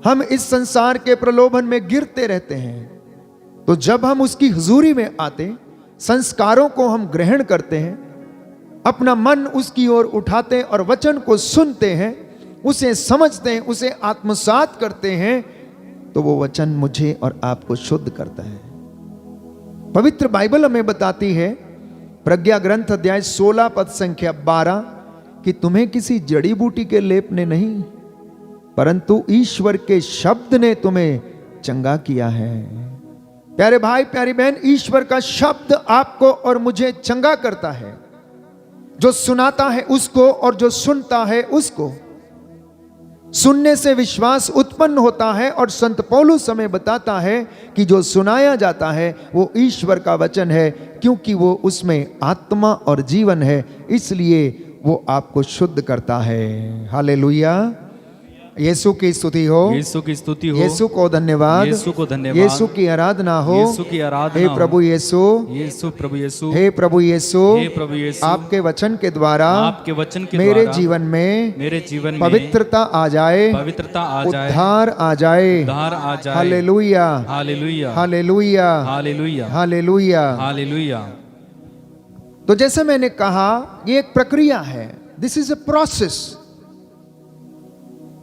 हम इस संसार के प्रलोभन में गिरते रहते हैं। तो जब हम उसकी हुजूरी में आते, संस्कारों को हम ग्रहण करते हैं, अपना मन उसकी ओर उठाते हैं और वचन को सुनते हैं, उसे समझते हैं, उसे आत्मसात करते हैं, तो वो वचन मुझे और आपको शुद्ध करता है। पवित्र बाइबल हमें बताती है, प्रज्ञा ग्रंथ अध्याय 16 पद संख्या 12, कि तुम्हें किसी जड़ी बूटी के लेप ने नहीं, परंतु ईश्वर के शब्द ने तुम्हें चंगा किया है। प्यारे भाई प्यारी बहन, ईश्वर का शब्द आपको और मुझे चंगा करता है। जो सुनाता है उसको और जो सुनता है उसको। सुनने से विश्वास उत्पन्न होता है और संत पौलुस हमें बताता है कि जो सुनाया जाता है वो ईश्वर का वचन है, क्योंकि वो उसमें आत्मा और जीवन है। इसलिए वो आपको शुद्ध करता है। हालेलुया। यीशु की स्तुति हो, यीशु की स्तुति हो, यीशु को धन्यवाद, यीशु को धन्यवाद, यीशु की आराधना हो, यीशु की आराधना हे हो। प्रभु यीशु, यीशु प्रभु यीशु, हे प्रभु यीशु, हे प्रभु यीशु, आपके वचन के द्वारा आपके वचन के मेरे द्वारा जीवन में मेरे जीवन में पवित्रता आ जाए, पवित्रता आ जाए, उद्धार आ जाए। उद्धार आ जाए। हालेलुया, हालेलुया, हालेलुया, हालेलुया, हालेलुया। हालेलुया। तो जैसे मैंने कहा, ये एक प्रक्रिया है। This is a process.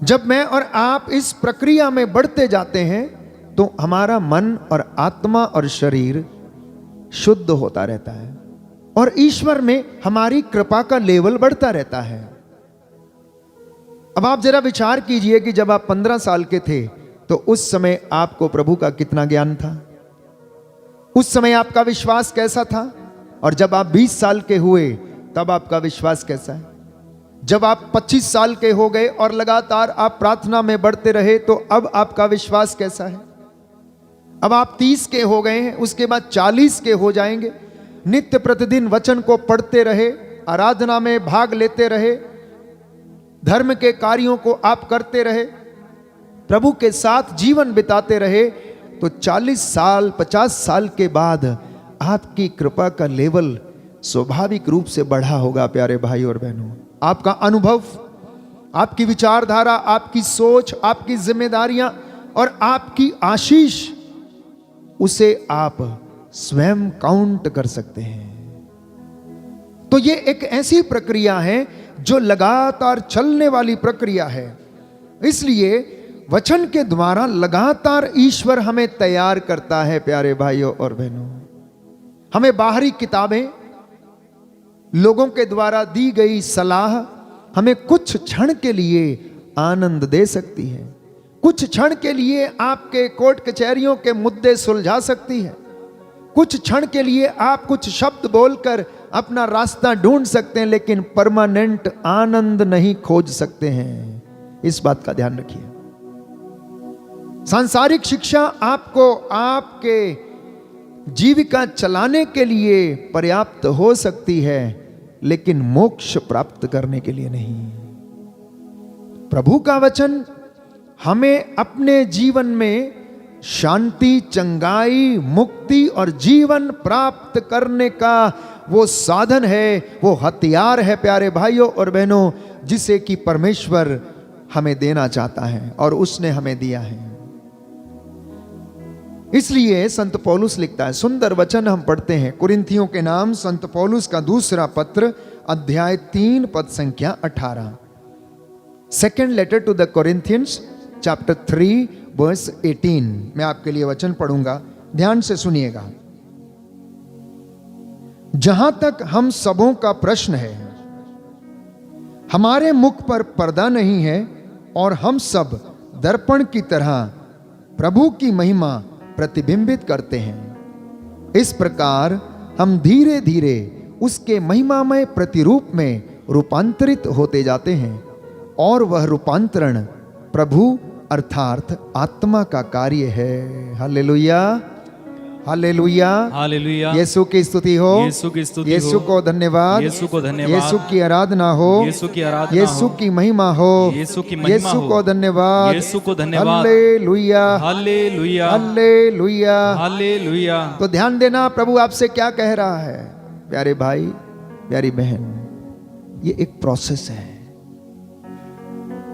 जब मैं और आप इस प्रक्रिया में बढ़ते जाते हैं तो हमारा मन और आत्मा और शरीर शुद्ध होता रहता है और ईश्वर में हमारी कृपा का लेवल बढ़ता रहता है। अब आप जरा विचार कीजिए कि जब आप 15 साल के थे तो उस समय आपको प्रभु का कितना ज्ञान था, उस समय आपका विश्वास कैसा था, और जब आप 20 साल के हुए तब आपका विश्वास कैसा है। जब आप 25 साल के हो गए और लगातार आप प्रार्थना में बढ़ते रहे तो अब आपका विश्वास कैसा है। अब आप 30 के हो गए हैं, उसके बाद 40 के हो जाएंगे, नित्य प्रतिदिन वचन को पढ़ते रहे, आराधना में भाग लेते रहे, धर्म के कार्यों को आप करते रहे, प्रभु के साथ जीवन बिताते रहे, तो 40 साल 50 साल के बाद आपकी कृपा का लेवल स्वाभाविक रूप से बढ़ा होगा। प्यारे भाई और बहनों, आपका अनुभव, आपकी विचारधारा, आपकी सोच, आपकी जिम्मेदारियां और आपकी आशीष, उसे आप स्वयं काउंट कर सकते हैं। तो ये एक ऐसी प्रक्रिया है जो लगातार चलने वाली प्रक्रिया है। इसलिए वचन के द्वारा लगातार ईश्वर हमें तैयार करता है। प्यारे भाइयों और बहनों, हमें बाहरी किताबें, लोगों के द्वारा दी गई सलाह हमें कुछ क्षण के लिए आनंद दे सकती है, कुछ क्षण के लिए आपके कोर्ट कचहरियों के मुद्दे सुलझा सकती है, कुछ क्षण के लिए आप कुछ शब्द बोलकर अपना रास्ता ढूंढ सकते हैं, लेकिन परमानेंट आनंद नहीं खोज सकते हैं। इस बात का ध्यान रखिए। सांसारिक शिक्षा आपको आपके जीविका चलाने के लिए पर्याप्त हो सकती है, लेकिन मोक्ष प्राप्त करने के लिए नहीं। प्रभु का वचन हमें अपने जीवन में शांति, चंगाई, मुक्ति और जीवन प्राप्त करने का वो साधन है, वो हथियार है प्यारे भाइयों और बहनों, जिसे कि परमेश्वर हमें देना चाहता है और उसने हमें दिया है। इसलिए संत पौलुस लिखता है, सुंदर वचन हम पढ़ते हैं, कुरिन्थियों के नाम संत पौलुस का दूसरा पत्र, अध्याय 3 पद संख्या 18। Second letter to the Corinthians, chapter 3 verse 18। मैं आपके लिए वचन पढ़ूंगा, ध्यान से सुनिएगा। जहां तक हम सबों का प्रश्न है, हमारे मुख पर पर्दा नहीं है और हम सब दर्पण की तरह प्रभु की महिमा प्रतिबिंबित करते हैं। इस प्रकार हम धीरे धीरे उसके महिमामय प्रतिरूप में रूपांतरित होते जाते हैं, और वह रूपांतरण प्रभु अर्थात आत्मा का कार्य है। हालेलुया, हालेलुया, हालेलुया। यीशु की स्तुति हो, यीशु की स्तुति यीशु हो, को धन्यवाद, यीशु को धन्यवाद, यीशु की आराधना हो, यीशु की आराधना यीशु हो, की महिमा हो, यीशु की महिमा यीशु हो, को धन्यवाद, यीशु को धन्यवाद, हालेलुया, हालेलुया, हालेलुया। हालेलुया। तो ध्यान देना, प्रभु आपसे क्या कह रहा है प्यारे भाई, प्यारी बहन। ये एक प्रोसेस है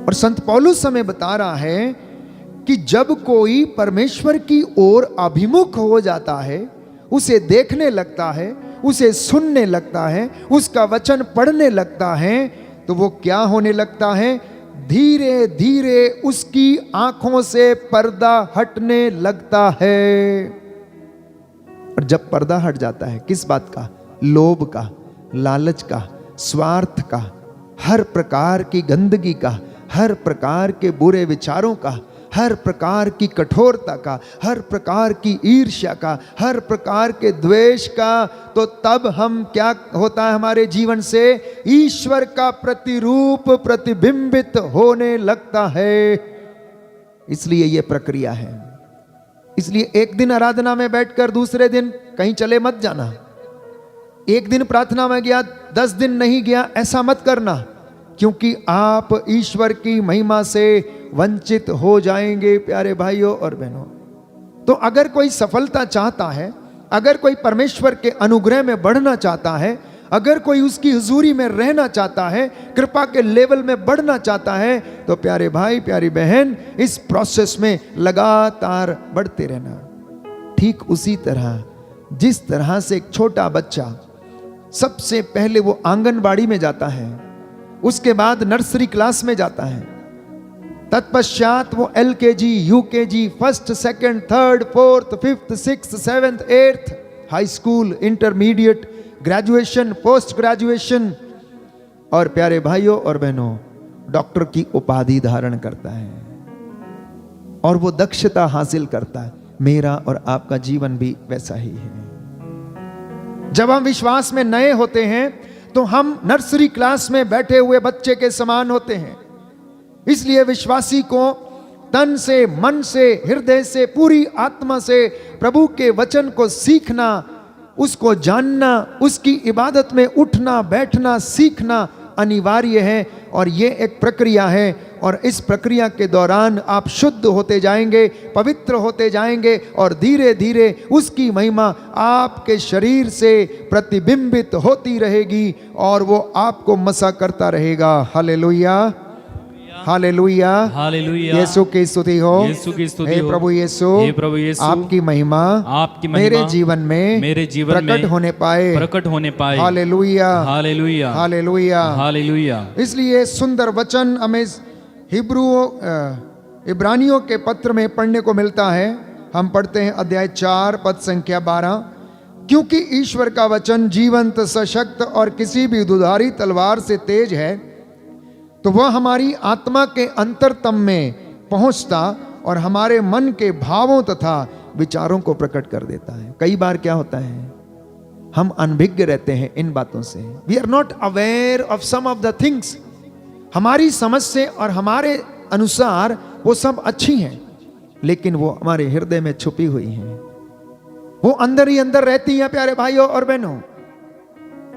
और संत पौलुस हमें बता रहा है कि जब कोई परमेश्वर की ओर अभिमुख हो जाता है, उसे देखने लगता है, उसे सुनने लगता है, उसका वचन पढ़ने लगता है, तो वो क्या होने लगता है? धीरे धीरे उसकी आंखों से पर्दा हटने लगता है। और जब पर्दा हट जाता है, किस बात का? लोभ का, लालच का, स्वार्थ का, हर प्रकार की गंदगी का, हर प्रकार के बुरे विचारों का, हर प्रकार की कठोरता का, हर प्रकार की ईर्ष्या का, हर प्रकार के द्वेष का, तो तब हम क्या होता है हमारे जीवन से? ईश्वर का प्रतिरूप प्रतिबिंबित होने लगता है। इसलिए यह प्रक्रिया है। इसलिए एक दिन आराधना में बैठकर दूसरे दिन कहीं चले मत जाना। एक दिन प्रार्थना में गया, 10 दिन नहीं गया, ऐसा मत करना, क्योंकि आप ईश्वर की महिमा से वंचित हो जाएंगे प्यारे भाइयों और बहनों। तो अगर कोई सफलता चाहता है, अगर कोई परमेश्वर के अनुग्रह में बढ़ना चाहता है, अगर कोई उसकी हुजूरी में रहना चाहता है, कृपा के लेवल में बढ़ना चाहता है, तो प्यारे भाई प्यारी बहन, इस प्रोसेस में लगातार बढ़ते रहना। ठीक उसी तरह जिस तरह से एक छोटा बच्चा सबसे पहले वो आंगनबाड़ी में जाता है, उसके बाद नर्सरी क्लास में जाता है, तत्पश्चात वो LKG, UKG, first, second, third, fourth, fifth, sixth, seventh, eighth, high school, intermediate, graduation, post graduation, और प्यारे भाइयों और बहनों डॉक्टर की उपाधि धारण करता है और वो दक्षता हासिल करता है। मेरा और आपका जीवन भी वैसा ही है। जब हम विश्वास में नए होते हैं तो हम नर्सरी क्लास में बैठे हुए बच्चे के समान होते हैं। इसलिए विश्वासी को तन से, मन से, हृदय से, पूरी आत्मा से प्रभु के वचन को सीखना, उसको जानना, उसकी इबादत में उठना बैठना सीखना अनिवार्य है। और ये एक प्रक्रिया है, और इस प्रक्रिया के दौरान आप शुद्ध होते जाएंगे, पवित्र होते जाएंगे, और धीरे धीरे उसकी महिमा आपके शरीर से प्रतिबिंबित होती रहेगी और वो आपको मसा करता रहेगा। हालेलुया, हालेलुया, हालेलुया। यीशु की स्तुति हो, यीशु की स्तुति हे हो। प्रभु यीशु, हे प्रभु यीशु, आपकी महिमा मेरे जीवन में प्रकट होने पाए। हालेलुया, हालेलुया, हालेलुया, हालेलुया। इसलिए सुंदर वचन हमें इब्रानियों के पत्र में पढ़ने को मिलता है। हम पढ़ते हैं अध्याय 4 पद संख्या 12, क्योंकि ईश्वर का वचन जीवंत, सशक्त और किसी भी दुधारी तलवार से तेज है, तो वह हमारी आत्मा के अंतरतम में पहुंचता और हमारे मन के भावों तथा विचारों को प्रकट कर देता है। कई बार क्या होता है, हम अनभिज्ञ रहते हैं इन बातों से। We are not aware of some of the things. हमारी समझ से और हमारे अनुसार वो सब अच्छी हैं, लेकिन वो हमारे हृदय में छुपी हुई हैं, वो अंदर ही अंदर रहती हैं प्यारे भाइयों और बहनों।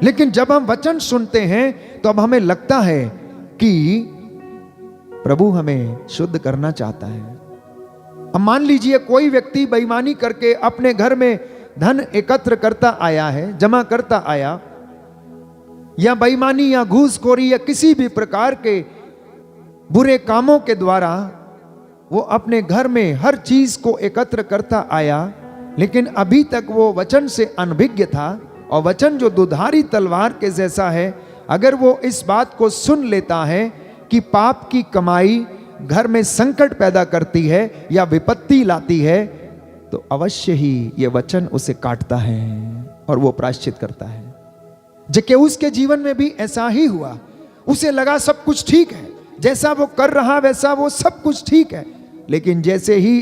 लेकिन जब हम वचन सुनते हैं तो अब हमें लगता है कि प्रभु हमें शुद्ध करना चाहता है। अब मान लीजिए कोई व्यक्ति बेईमानी करके अपने घर में धन एकत्र करता आया है, जमा करता आया, या बेईमानी या घूसखोरी या किसी भी प्रकार के बुरे कामों के द्वारा वो अपने घर में हर चीज को एकत्र करता आया, लेकिन अभी तक वो वचन से अनभिज्ञ था। और वचन जो दुधारी तलवार के जैसा है, अगर वो इस बात को सुन लेता है कि पाप की कमाई घर में संकट पैदा करती है या विपत्ति लाती है, तो अवश्य ही ये वचन उसे काटता है और वो प्रायश्चित करता है। जक्केऊस के जीवन में भी ऐसा ही हुआ। उसे लगा सब कुछ ठीक है, जैसा वो कर रहा वैसा वो सब कुछ ठीक है, लेकिन जैसे ही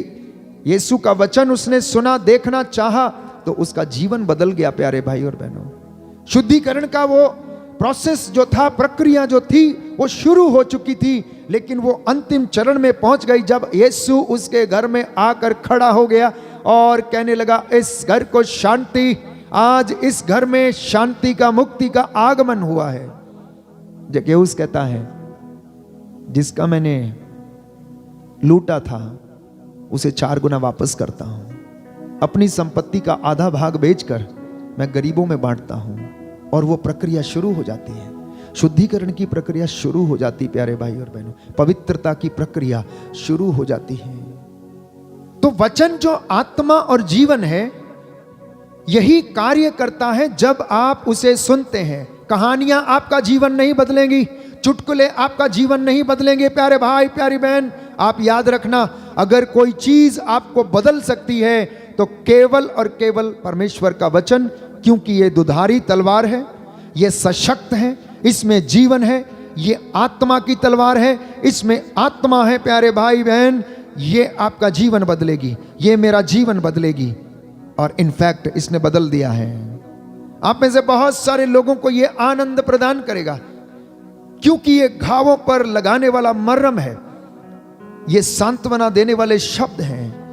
यीशु का वचन उसने सुना, देखना चाहा, तो उसका जीवन बदल गया प्यारे भाई और बहनों। शुद्धिकरण का वो प्रोसेस जो था, प्रक्रिया जो थी, वो शुरू हो चुकी थी, लेकिन वो अंतिम चरण में पहुंच गई जब यीशु उसके घर में आकर खड़ा हो गया और कहने लगा, इस घर को शांति, आज इस घर में शांति का, मुक्ति का आगमन हुआ है। जक्केऊस कहता है, जिसका मैंने लूटा था उसे 4 गुना वापस करता हूं, अपनी संपत्ति का आधा भाग बेचकर मैं गरीबों में बांटता हूं। और वो प्रक्रिया शुरू हो जाती है, शुद्धिकरण की प्रक्रिया शुरू हो जाती, प्यारे भाई और बहनों, पवित्रता की प्रक्रिया शुरू हो जाती है। तो वचन जो आत्मा और जीवन है, यही कार्य करता है जब आप उसे सुनते हैं। कहानियां आपका जीवन नहीं बदलेंगी, चुटकुले आपका जीवन नहीं बदलेंगे प्यारे भाई प्यारी बहन। आप याद रखना, अगर कोई चीज आपको बदल सकती है तो केवल और केवल परमेश्वर का वचन, क्योंकि ये दुधारी तलवार है, ये सशक्त है, इसमें जीवन है, ये आत्मा की तलवार है, इसमें आत्मा है प्यारे भाई बहन। ये आपका जीवन बदलेगी, ये मेरा जीवन बदलेगी, और इनफैक्ट इसने बदल दिया है। आप में से बहुत सारे लोगों को ये आनंद प्रदान करेगा, क्योंकि ये घावों पर लगाने वाला मरहम है, ये सांत्वना देने वाले शब्द हैं,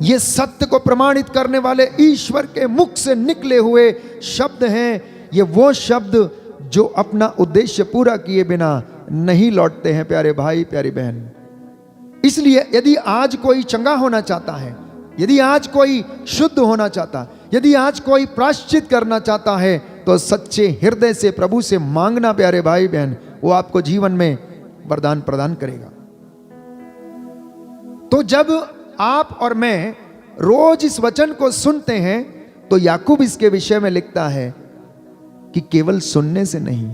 ये सत्य को प्रमाणित करने वाले ईश्वर के मुख से निकले हुए शब्द हैं। ये वो शब्द जो अपना उद्देश्य पूरा किए बिना नहीं लौटते हैं प्यारे भाई प्यारी बहन। इसलिए यदि आज कोई चंगा होना चाहता है, यदि आज कोई शुद्ध होना चाहता, यदि आज कोई प्रायश्चित करना चाहता है, तो सच्चे हृदय से प्रभु से मांगना प्यारे भाई बहन, वो आपको जीवन में वरदान प्रदान करेगा। तो जब आप और मैं रोज इस वचन को सुनते हैं, तो याकूब इसके विषय में लिखता है कि केवल सुनने से नहीं,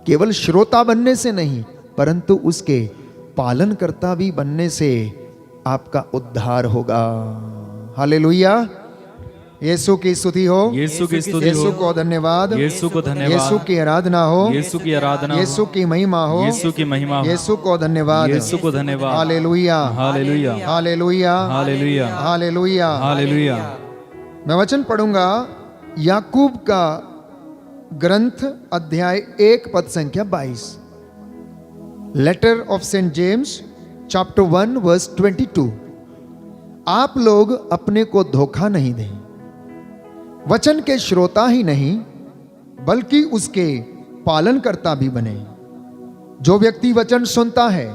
केवल श्रोता बनने से नहीं, परंतु उसके पालनकर्ता भी बनने से आपका उद्धार होगा। हालेलुया, यीशु की स्तुति हो, यीशु की स्तुति हो, यीशु को धन्यवाद, यीशु को धन्यवाद, यीशु की आराधना हो, यीशु की आराधना हो, यीशु की महिमा हो, यीशु की महिमा हो, यीशु को धन्यवाद, यीशु को धन्यवाद। हालेलुया, हालेलुया, हालेलुया, हालेलुया, हालेलुया। हालेलुया। मैं वचन पढ़ूंगा याकूब का ग्रंथ अध्याय 1 पद संख्या 22। Letter of Saint James chapter 1 verse 22। आप लोग अपने को धोखा नहीं दें, वचन के श्रोता ही नहीं बल्कि उसके पालनकर्ता भी बने। जो व्यक्ति वचन सुनता है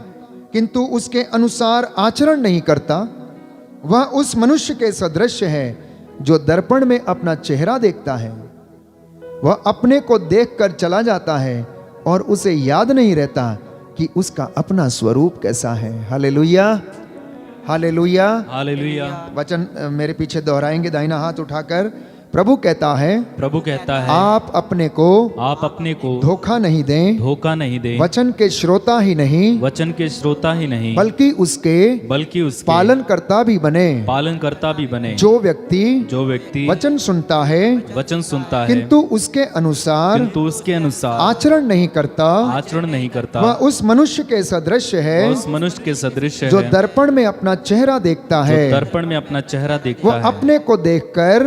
किंतु उसके अनुसार आचरण नहीं करता, वह उस मनुष्य के सदृश है जो दर्पण में अपना चेहरा देखता है। वह अपने को देखकर चला जाता है और उसे याद नहीं रहता कि उसका अपना स्वरूप कैसा है। हालेलुया, हालेलुया, हालेलुया। वचन मेरे पीछे दोहराएंगे दाहिना हाथ उठाकर। प्रभु कहता है, प्रभु कहता है, आप अपने को धोखा नहीं दें, धोखा नहीं दें, वचन के श्रोता ही नहीं, वचन के श्रोता ही नहीं, बल्कि उसके पालनकर्ता भी बने। पालनकर्ता भी बने। जो व्यक्ति वचन सुनता है किंतु उसके अनुसार आचरण नहीं करता, वह उस मनुष्य के सदृश है जो दर्पण में अपना चेहरा देखता है। वह अपने को देखकर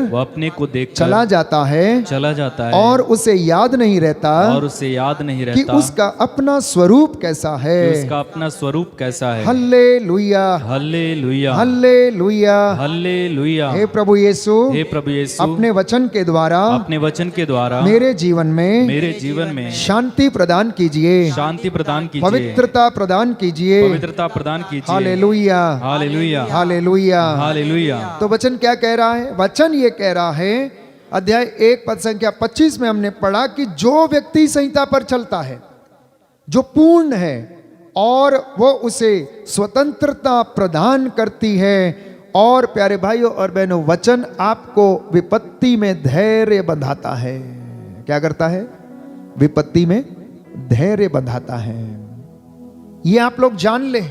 चला जाता है और उसे याद नहीं रहता कि उसका अपना स्वरूप कैसा है। हल्लेलुया, हल्लेलुया, हल्लेलुया, हल्लेलुया। हे प्रभु यीशु, अपने वचन के द्वारा मेरे जीवन में शांति प्रदान कीजिए, पवित्रता प्रदान कीजिए। हालेलुया, हालेलुया, हालेलुया, हालेलुया। तो वचन क्या कह रहा है? वचन ये कह रहा है, अध्याय 1 पद संख्या 25 में हमने पढ़ा कि जो व्यक्ति संहिता पर चलता है, जो पूर्ण है और वो उसे स्वतंत्रता प्रदान करती है। और प्यारे भाइयों और बहनों, वचन आपको विपत्ति में धैर्य बंधाता है। क्या करता है? विपत्ति में धैर्य बंधाता है। ये आप लोग जान ले,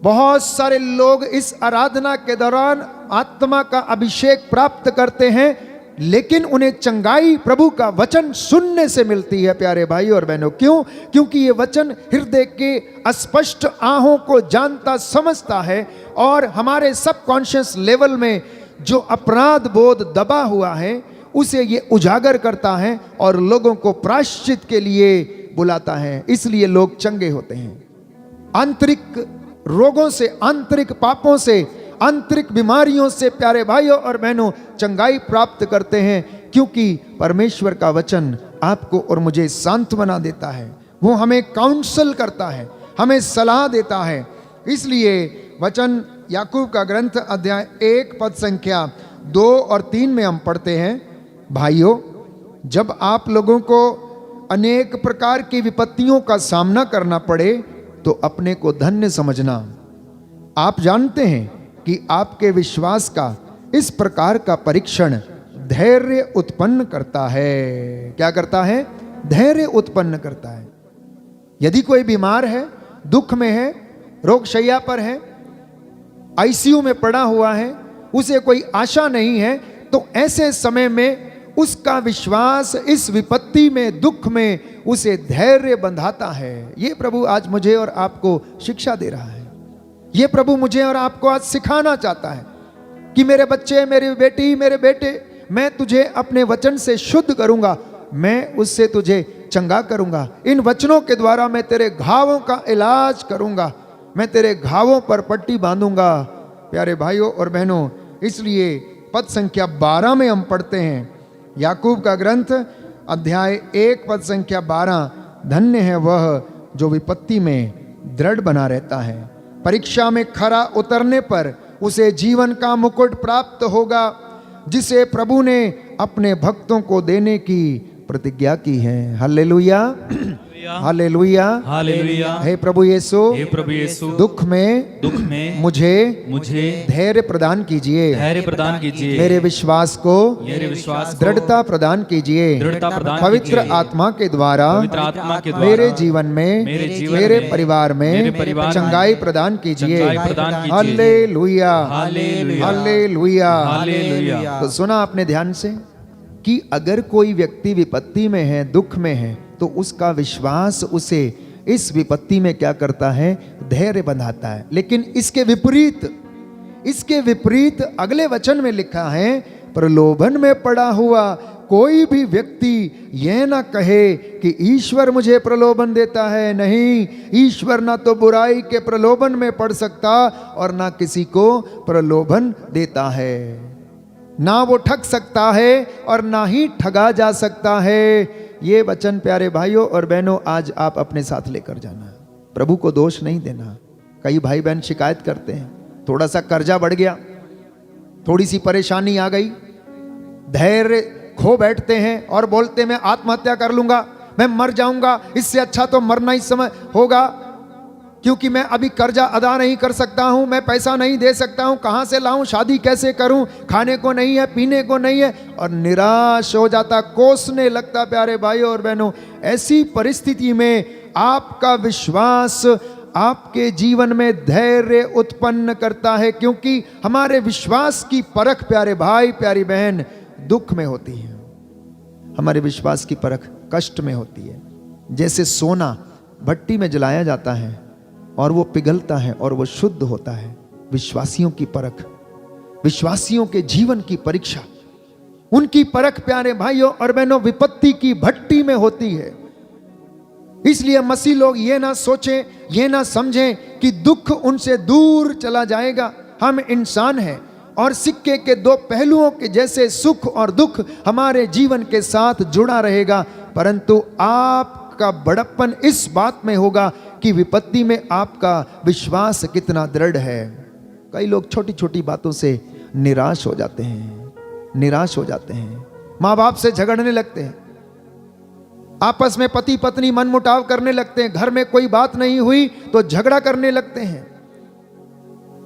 बहुत सारे लोग इस आराधना के दौरान आत्मा का अभिषेक प्राप्त करते हैं, लेकिन उन्हें चंगाई प्रभु का वचन सुनने से मिलती है। प्यारे भाई और बहनों, क्यों? क्योंकि ये वचन हृदय के अस्पष्ट आहों को जानता समझता है और हमारे सबकॉन्शियस लेवल में जो अपराध बोध दबा हुआ है उसे ये उजागर करता है और लोगों को प्रायश्चित के लिए बुलाता है। इसलिए लोग चंगे होते हैं। आंतरिक रोगों से, आंतरिक पापों से, आंतरिक बीमारियों से प्यारे भाइयों और बहनों चंगाई प्राप्त करते हैं, क्योंकि परमेश्वर का वचन आपको और मुझे सांत्वना देता है। वो हमें काउंसल करता है, हमें सलाह देता है। इसलिए वचन याकूब का ग्रंथ अध्याय 1 पद संख्या 2 और 3 में हम पढ़ते हैं, भाइयों, जब आप लोगों को अनेक प्रकार की विपत्तियों का सामना करना पड़े तो अपने को धन्य समझना। आप जानते हैं कि आपके विश्वास का इस प्रकार का परीक्षण धैर्य उत्पन्न करता है। क्या करता है? धैर्य उत्पन्न करता है। यदि कोई बीमार है, दुख में है, रोगशैया पर है, आईसीयू में पड़ा हुआ है, उसे कोई आशा नहीं है, तो ऐसे समय में उसका विश्वास इस विपत्ति में, दुख में उसे धैर्य बंधाता है। ये प्रभु आज मुझे और आपको शिक्षा दे रहा है। ये प्रभु मुझे और आपको आज सिखाना चाहता है कि मेरे बच्चे, मेरी बेटी, मेरे बेटे, मैं तुझे अपने वचन से शुद्ध करूंगा, मैं उससे तुझे चंगा करूंगा। इन वचनों के द्वारा मैं तेरे घावों का इलाज करूंगा, मैं तेरे घावों पर पट्टी बांधूंगा प्यारे भाइयों और बहनों, इसलिए पद संख्या 12 में हम पढ़ते हैं, याकूब का ग्रंथ अध्याय 1 पद संख्या 12, धन्य है वह जो विपत्ति में दृढ़ बना रहता है, परीक्षा में खरा उतरने पर उसे जीवन का मुकुट प्राप्त होगा, जिसे प्रभु ने अपने भक्तों को देने की प्रतिज्ञा की है। हालेलुया, हालेलुया, हालेलुया। हे प्रभु यीशु, हे प्रभु यीशु, दुख में मुझे धैर्य प्रदान कीजिए, धैर्य प्रदान कीजिए, मेरे विश्वास को दृढ़ता प्रदान कीजिए, पवित्र आत्मा के द्वारा मेरे जीवन में, मेरे परिवार में चंगाई प्रदान कीजिए। Hallelujah, hallelujah. तो सुना आपने ध्यान से कि अगर कोई व्यक्ति विपत्ति में है, दुख में है, तो उसका विश्वास उसे इस विपत्ति में क्या करता है? धैर्य बंधाता है। लेकिन इसके विपरीत अगले वचन में लिखा है, प्रलोभन में पड़ा हुआ कोई भी व्यक्ति यह ना कहे कि ईश्वर मुझे प्रलोभन देता है। नहीं, ईश्वर ना तो बुराई के प्रलोभन में पड़ सकता और ना किसी को प्रलोभन देता है, ना वो ठग सकता है और ना ही ठगा जा सकता है। ये वचन प्यारे भाइयों और बहनों आज आप अपने साथ लेकर जाना। प्रभु को दोष नहीं देना। कई भाई बहन शिकायत करते हैं, थोड़ा सा कर्जा बढ़ गया, थोड़ी सी परेशानी आ गई, धैर्य खो बैठते हैं और बोलते मैं आत्महत्या कर लूंगा, मैं मर जाऊंगा, इससे अच्छा तो मरना ही समय होगा, क्योंकि मैं अभी कर्जा अदा नहीं कर सकता हूं, मैं पैसा नहीं दे सकता हूं, कहां से लाऊं, शादी कैसे करूं, खाने को नहीं है, पीने को नहीं है, और निराश हो जाता, कोसने लगता। प्यारे भाइयों और बहनों, ऐसी परिस्थिति में आपका विश्वास आपके जीवन में धैर्य उत्पन्न करता है, क्योंकि हमारे विश्वास की परख प्यारे भाई प्यारी बहन दुख में होती है। हमारे विश्वास की परख कष्ट में होती है। जैसे सोना भट्टी में जलाया जाता है और वो पिघलता है और वो शुद्ध होता है, विश्वासियों की परख, विश्वासियों के जीवन की परीक्षा, उनकी परख प्यारे भाइयों और बहनों विपत्ति की भट्टी में होती है। इसलिए मसीह लोग ये ना सोचें, ये ना समझें कि दुख उनसे दूर चला जाएगा। हम इंसान हैं और सिक्के के दो पहलुओं के जैसे सुख और दुख हमारे जीवन के साथ जुड़ा रहेगा, परंतु आपका बड़प्पन इस बात में होगा कि विपत्ति में आपका विश्वास कितना दृढ़ है। कई लोग छोटी छोटी बातों से निराश हो जाते हैं, निराश हो जाते हैं, माँ बाप से झगड़ने लगते हैं, आपस में पति पत्नी मनमुटाव करने लगते हैं, घर में कोई बात नहीं हुई तो झगड़ा करने लगते हैं,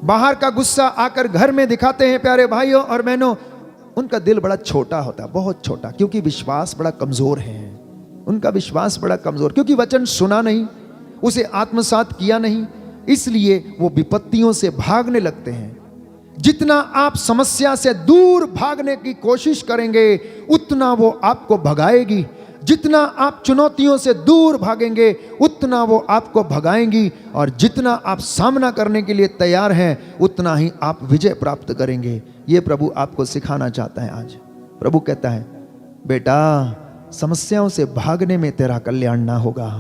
बाहर का गुस्सा आकर घर में दिखाते हैं। प्यारे भाइयों और बहनों, उनका दिल बड़ा छोटा होता है, बहुत छोटा, क्योंकि विश्वास बड़ा कमजोर है। उनका विश्वास बड़ा कमजोर, क्योंकि वचन सुना नहीं, उसे आत्मसात किया नहीं, इसलिए वो विपत्तियों से भागने लगते हैं। जितना आप समस्या से दूर भागने की कोशिश करेंगे उतना वो आपको भगाएगी, जितना आप चुनौतियों से दूर भागेंगे उतना वो आपको भगाएंगी, और जितना आप सामना करने के लिए तैयार हैं उतना ही आप विजय प्राप्त करेंगे। ये प्रभु आपको सिखाना चाहता है आज। प्रभु कहता है, बेटा समस्याओं से भागने में तेरा कल्याण ना होगा,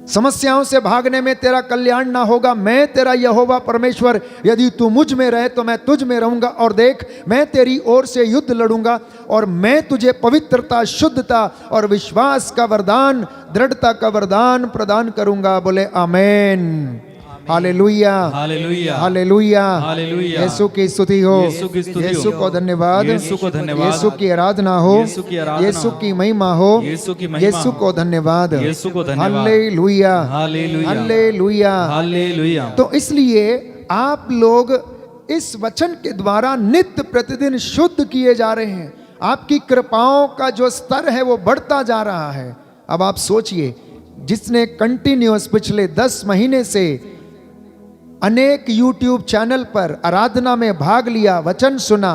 समस्याओं से भागने में तेरा कल्याण ना होगा। मैं तेरा यहोवा परमेश्वर, यदि तू मुझ में रहे तो मैं तुझ में रहूंगा, और देख मैं तेरी ओर से युद्ध लड़ूंगा, और मैं तुझे पवित्रता, शुद्धता और विश्वास का वरदान, दृढ़ता का वरदान प्रदान करूंगा। बोले आमेन, हालेलुया, हालेलुया, हालेलुया, हालेलुया। यीशु की स्तुति हो, यीशु की स्तुति हो, यीशु को धन्यवाद, यीशु को धन्यवाद, यीशु की आराधना हो, यीशु की आराधना यीशु हो, की महिमा हो, यीशु की महिमा यीशु को धन्यवाद, यीशु को धन्यवाद, हालेलुया, हालेलुया, हालेलुया, हालेलुया। तो इसलिए आप लोग इस वचन के द्वारा नित्य प्रतिदिन शुद्ध किए जा रहे हैं। आपकी कृपाओं का जो स्तर है वो बढ़ता जा रहा है। अब आप सोचिए, जिसने कंटिन्यूअस पिछले 10 महीने से अनेक YouTube चैनल पर आराधना में भाग लिया, वचन सुना,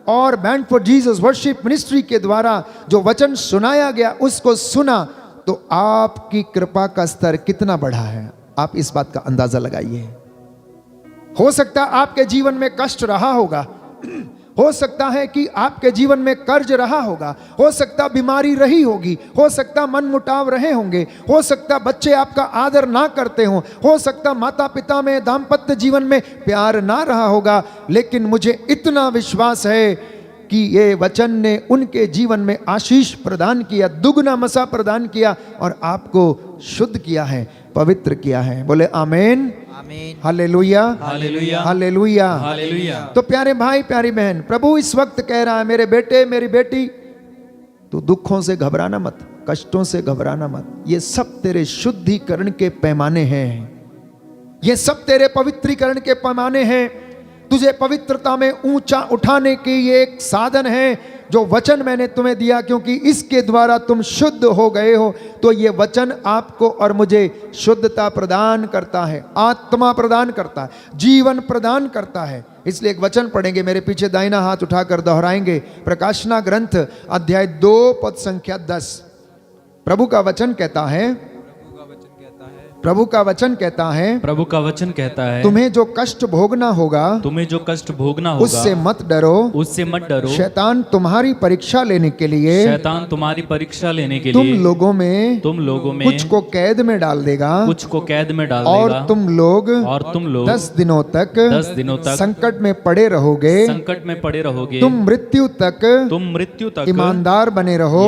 और band for Jesus worship ministry के द्वारा जो वचन सुनाया गया उसको सुना, तो आपकी कृपा का स्तर कितना बढ़ा है आप इस बात का अंदाजा लगाइए। हो सकता है आपके जीवन में कष्ट रहा होगा, हो सकता है कि आपके जीवन में कर्ज रहा होगा, हो सकता बीमारी रही होगी, हो सकता मनमुटाव रहे होंगे, हो सकता बच्चे आपका आदर ना करते हो सकता माता पिता में दाम्पत्य जीवन में प्यार ना रहा होगा। लेकिन मुझे इतना विश्वास है कि ये वचन ने उनके जीवन में आशीष प्रदान किया, दुगना मसा प्रदान किया और आपको शुद्ध किया है, पवित्र किया है। बोले आमीन, आमीन, हालेलुया, हालेलुया, हालेलुया, हालेलुया। तो प्यारे भाई प्यारी बहन, प्रभु इस वक्त कह रहा है, मेरे बेटे मेरी बेटी, तू दुखों से घबराना मत, कष्टों से घबराना मत। ये सब तेरे शुद्धिकरण के पैमाने हैं, ये सब तेरे पवित्रीकरण के पैमाने हैं। तुझे पवित्रता में ऊंचा उठाने के ये एक साधन है जो वचन मैंने तुम्हें दिया, क्योंकि इसके द्वारा तुम शुद्ध हो गए हो। तो ये वचन आपको और मुझे शुद्धता प्रदान करता है, आत्मा प्रदान करता है, जीवन प्रदान करता है। इसलिए एक वचन पढ़ेंगे, मेरे पीछे दाहिना हाथ उठाकर दोहराएंगे। प्रकाशना ग्रंथ अध्याय 2 पद संख्या 10। प्रभु का वचन कहता है, प्रभु का वचन कहता है, प्रभु का वचन कहता है, तुम्हें जो कष्ट भोगना होगा, तुम्हें जो कष्ट भोगना होगा, उससे मत डरो, उससे मत डरो। शैतान तुम्हारी परीक्षा लेने के लिए, शैतान तुम्हारी परीक्षा लेने के तुम लिए लोगों में कुछ को कैद में डाल देगा, कुछ को कैद में डाल और देगा, तुम लोग 10 दिनों तक संकट में पड़े रहोगे, संकट में पड़े रहोगे। तुम मृत्यु तक ईमानदार बने रहो,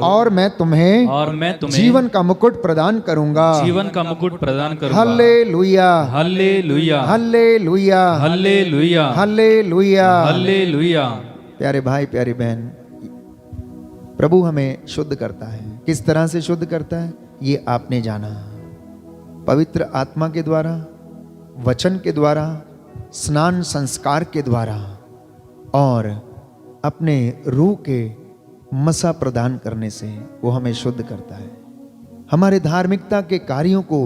और मैं तुम्हें जीवन का मुकुट प्रदान करूंगा, जीवन का मुकुट प्रदान करूंगा। हालेलुया, हालेलुया, हालेलुया, हालेलुया, हालेलुया, हालेलुया। प्यारे भाई प्यारी बहन, प्रभु हमें शुद्ध करता है। किस तरह से शुद्ध करता है ये आपने जाना, पवित्र आत्मा के द्वारा, वचन के द्वारा, स्नान संस्कार के द्वारा, और अपने रूह के मसा प्रदान करने से वो हमें शुद्ध करता है। हमारे धार्मिकता के कार्यों को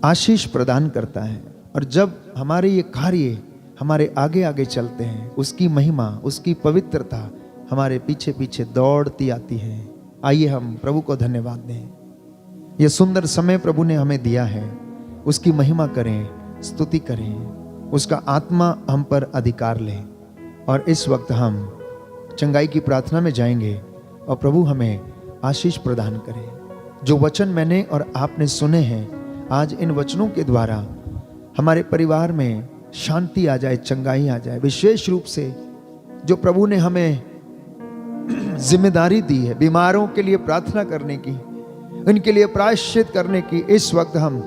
आशीष प्रदान करता है, और जब हमारे ये कार्य हमारे आगे आगे चलते हैं, उसकी महिमा, उसकी पवित्रता हमारे पीछे पीछे दौड़ती आती है। आइए हम प्रभु को धन्यवाद दें। यह सुंदर समय प्रभु ने हमें दिया है, उसकी महिमा करें, स्तुति करें, उसका आत्मा हम पर अधिकार ले। और इस वक्त हम चंगाई की प्रार्थना में जाएंगे और प्रभु हमें आशीष प्रदान करें। जो वचन मैंने और आपने सुने हैं, आज इन वचनों के द्वारा हमारे परिवार में शांति आ जाए, चंगाई आ जाए। विशेष रूप से जो प्रभु ने हमें जिम्मेदारी दी है बीमारों के लिए प्रार्थना करने की, उनके लिए प्रायश्चित करने की, इस वक्त हम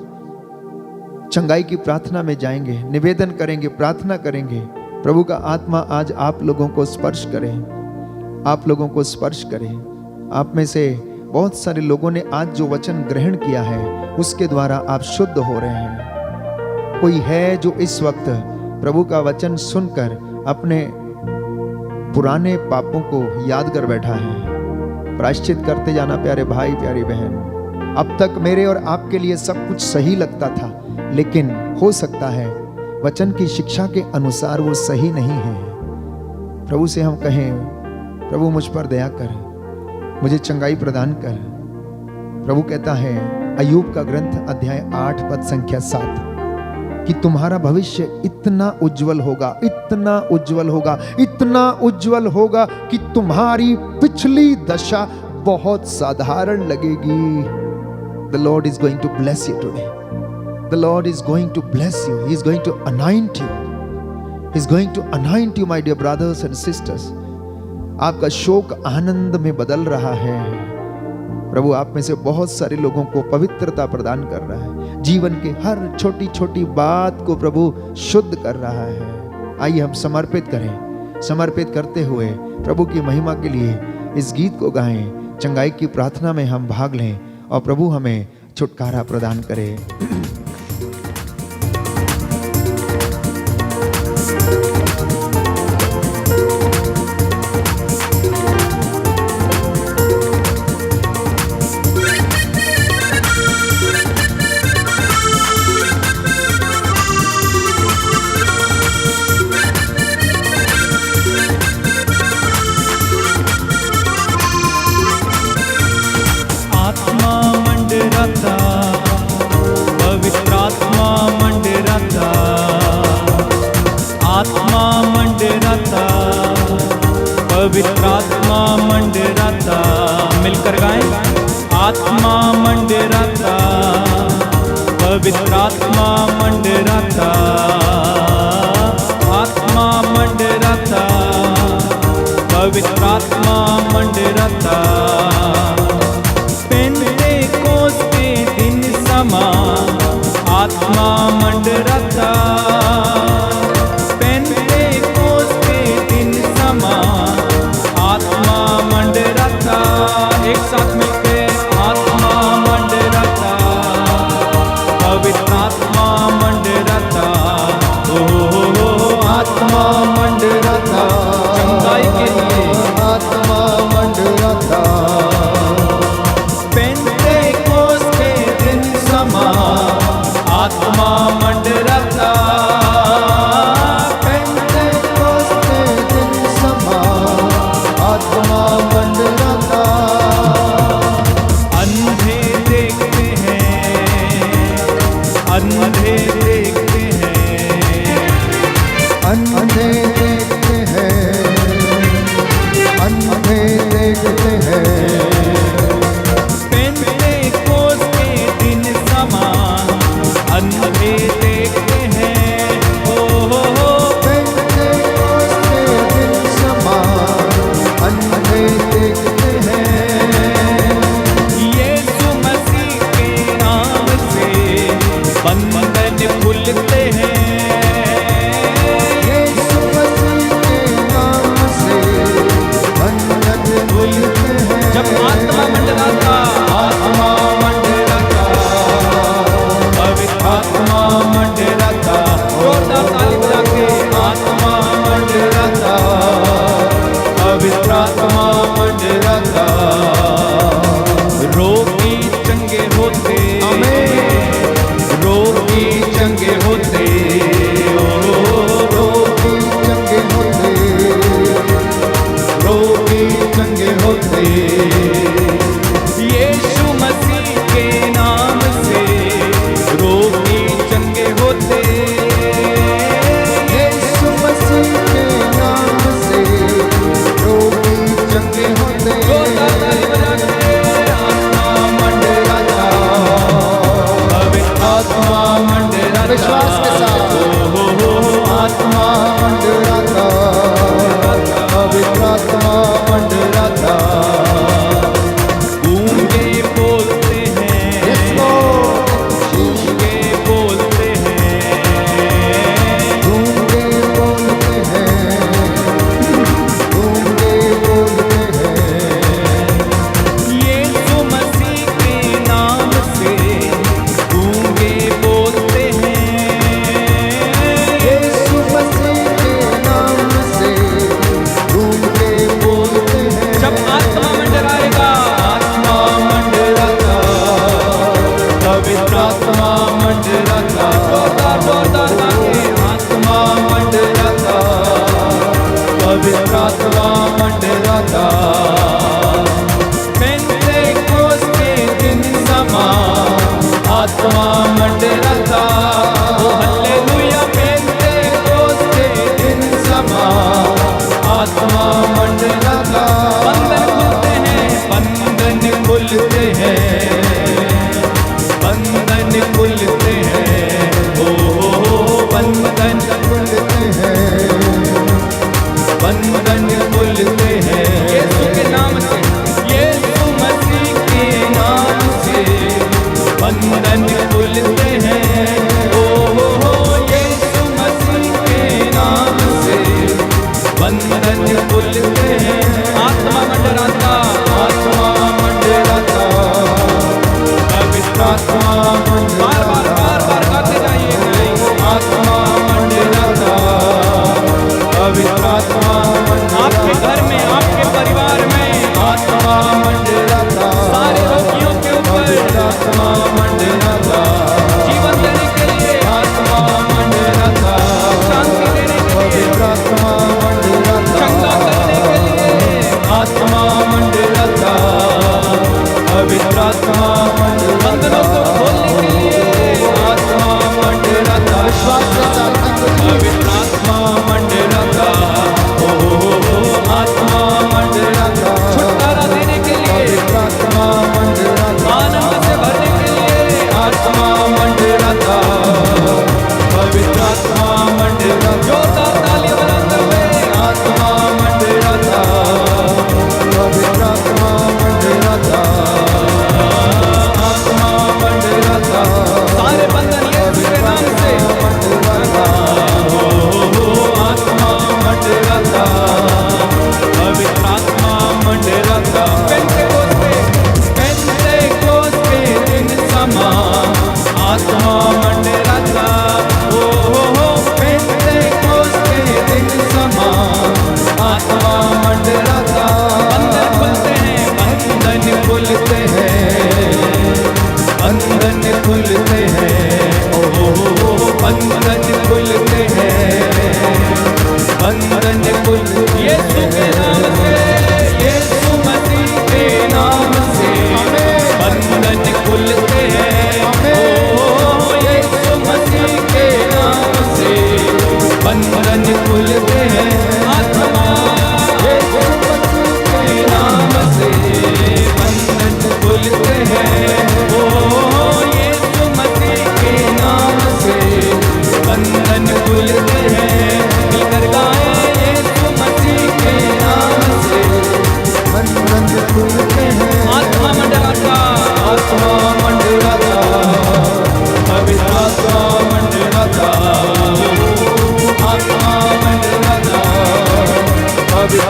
चंगाई की प्रार्थना में जाएंगे, निवेदन करेंगे, प्रार्थना करेंगे। प्रभु का आत्मा आज आप लोगों को स्पर्श करें, आप लोगों को स्पर्श करें। आप में से बहुत सारे लोगों ने आज जो वचन ग्रहण किया है, उसके द्वारा आप शुद्ध हो रहे हैं। कोई है जो इस वक्त प्रभु का वचन सुनकर अपने पुराने पापों को याद कर बैठा है। प्रायश्चित करते जाना प्यारे भाई प्यारी बहन। अब तक मेरे और आपके लिए सब कुछ सही लगता था, लेकिन हो सकता है वचन की शिक्षा के अनुसार वो सही नहीं है। प्रभु से हम कहें, प्रभु मुझ पर दया कर, मुझे चंगाई प्रदान कर। प्रभु कहता है अय्यूब का ग्रंथ अध्याय 8 पद संख्या 7 कि तुम्हारा भविष्य इतना उज्जवल होगा, इतना उज्जवल होगा, इतना उज्जवल होगा कि तुम्हारी पिछली दशा बहुत साधारण लगेगी। The Lord is going to bless you today. The Lord is going to bless you. He is going to anoint you. He is going to anoint you, my dear brothers and sisters. आपका शोक आनंद में बदल रहा है। प्रभु आप में से बहुत सारे लोगों को पवित्रता प्रदान कर रहा है, जीवन के हर छोटी छोटी बात को प्रभु शुद्ध कर रहा है। आइए हम समर्पित करें, समर्पित करते हुए प्रभु की महिमा के लिए इस गीत को गाएं, चंगाई की प्रार्थना में हम भाग लें और प्रभु हमें छुटकारा प्रदान करे। आत्मा मंडराता पवित्र समान आत्मा मंडराता, पेंतेकोस्त के दिन समान आत्मा मंडराता। एक साथ मिलके आत्मा मंडराता, पवित्र आत्मा मंडराता, ओ आत्मा मंडराता, चंगाई के लिए आत्मा मंडराता, पेंतेकोस्त के दिन समान आत्मा मंडराता, पेंतेकोस्त के दिन समान आत्मा मंडराता। अंधे देखते हैं, अंधे देखते हैं, अंधे देखते हैं, अंधे देखते हैं, पेंतेकोस्त के दिन समान अंधे देखते हैं, ओ पेंतेकोस्त के दिन समान अंधे देखते हैं। यीशु मसीह के नाम से बंधन खुलते हैं, यीशु मसीह के नाम से बंधन खुलते हैं। जब आत्मा मंडराता, आत्मा मंडराता, पवित्र आत्मा मंडराता, जोरदार ताली बजा के आत्मा मंडराता, पवित्र आत्मा मंडराता, रोगी चंगे होते, रोगी चंगे होते, ओ रोगी चंगे होते, रोगी चंगे होते, यीशु मसीह के नाम से रोगी चंगे होते, यीशु मसीह के नाम से रोगी चंगे होते। जोरदार ताली बजा के आत्मा मंडराता, पवित्र आत्मा मंडराता, विश्वास के साथ आत्मा मंडराता, पवित्र आत्मा मंडराता। गूंगे बोलते हैं, Yes, Lord. गूंगे बोलते हैं, गूंगे बोलते हैं, गूंगे बोलते हैं, यीशु मसीह के नाम से गूंगे बोलते हैं, यीशु मसीह के नाम से गूंगे बोलते हैं। जब आत्मा मंडराएगा, आत्मा मंडराता, पवित्र आत्मा मंडराता, जोरदार जोरदार ताके आत्मा मंडराता, पवित्र आत्मा मंडराता, पेंतेकोस्त के दिन समान आत्मा मंडराता, ओ हालेलुया, पेंतेकोस्त के दिन समान आत्मा मंडराता, बंधन खुलते हैं, बंधन खुलते हैं, बंधन खुलते हैं, ओ बंधन खुलते हैं, बंधन खुलते हैं, यीशु के नाम से, यीशु मसीह के नाम से बंधन खुलते हैं, ओ यीशु मसीह के नाम से बंधन खुलते हैं। आत्मा मंडराता, आत्मा मंडराता, पवित्र आत्मा बार बार बार बार गाते जाइए, आत्मा मंडराता, पवित्र आत्मा आपके घर में, आपके परिवार में आत्मा मंडराता, सारे रोगियों के ऊपर आत्मा मंडराता, जीवन देने के लिए आत्मा मंडराता, शांति देने के लिए आत्मा मंडराता, चंगा करने के लिए आत्मा मंडराता, पवित्र आत्मा बंधनों को खोलने के लिए आत्मा मंडराता, विश्वास के साथ पवित्र आत्मा मंडराता, ओ आत्मा मंडराता, छुटकारा देने के लिए, पवित्र आत्मा मंडराता, आनंद से भरने के लिए आत्मा मंडराता, पवित्र आत्मा मंडराता, जोरदार ताली बजाते हुए आत्मा मंडराता, पवित्र आत्मा मंडराता, आत्मा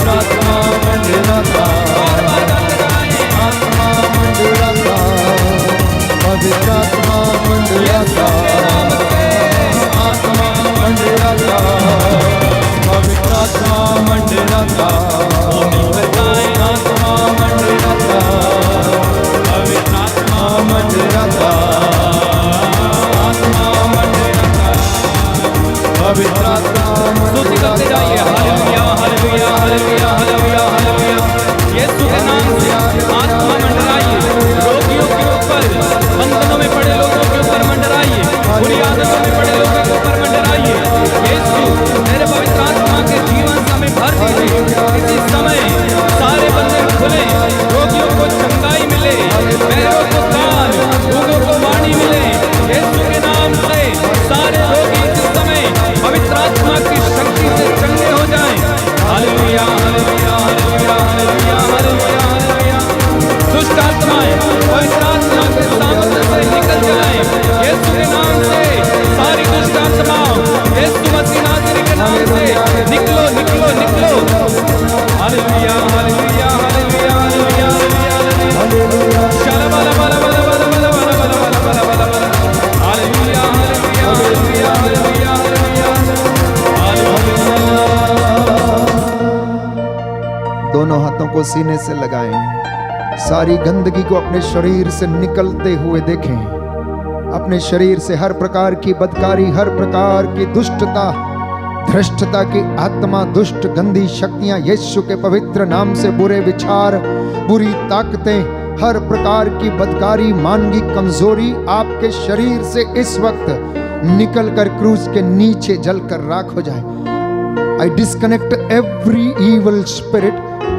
पवित्र आत्मा मंडराता, आत्मा मंडराता, पवित्र आत्मा मंडराता, आत्मा मंडराता, पवित्र आत्मा मंडराता, आत्मा मंडराता, पवित्र आत्मा मंडराता, आत्मा मंडराता, पवित्र आत्मा स्तुति करते जाइए। हालेलुया हालेलुया हालेलुया हालेलुया हालेलुया। यीशु के नाम से आत्मा मंडराइए, रोगियों के ऊपर, बंधनों में पड़े लोगों के ऊपर मंडराइए, बुरी आदतों में पड़े लोगों के ऊपर मंडराइए। यीशु मेरे पवित्र आत्मा के जीवन समय भर दीजिए। इसी समय सारे बंधन खुले, रोगियों को चंगाई मिले, पैरों को कान, गूंगों को वाणी मिले। यीशु के नाम से सारे रोगी इस समय पवित्र आत्मा की शक्ति से चंगे हो जाएं। हालेलुया हालेलुया हालेलुया हालेलुया हालेलुया हालेलुया। दुष्ट आत्माएं पवित्र आत्मा के सामर्थ्य से निकल जाएं। यीशु के नाम से सारी दुष्ट आत्माओं यीशु मसीह नाज़री के नाम से निकलो निकलो निकलो। हालेलुया हालेलुया हालेलुया हालेलुया हालेलुया। शाला बाला बाला बाला बाला बाला बाला बाला बाला बाला बाला। हालेलुया हालेलुया हालेलुया हालेलुया हालेलुया। दोनों हाथों को सीने से लगाएं, सारी गंदगी को अपने शरीर से निकलते हुए देखें। अपने शरीर से हर प्रकार की बदकारी, हर प्रकार की दुष्टता, भ्रष्टता की आत्मा, दुष्ट गंदी शक्तियां यीशु के पवित्र नाम से, बुरे विचार, बुरी ताकतें, हर प्रकार की बदकारी, मानवी कमजोरी आपके शरीर से इस वक्त निकल कर क्रूस के नीचे जलकर राख हो जाए। I disconnect every evil spirit,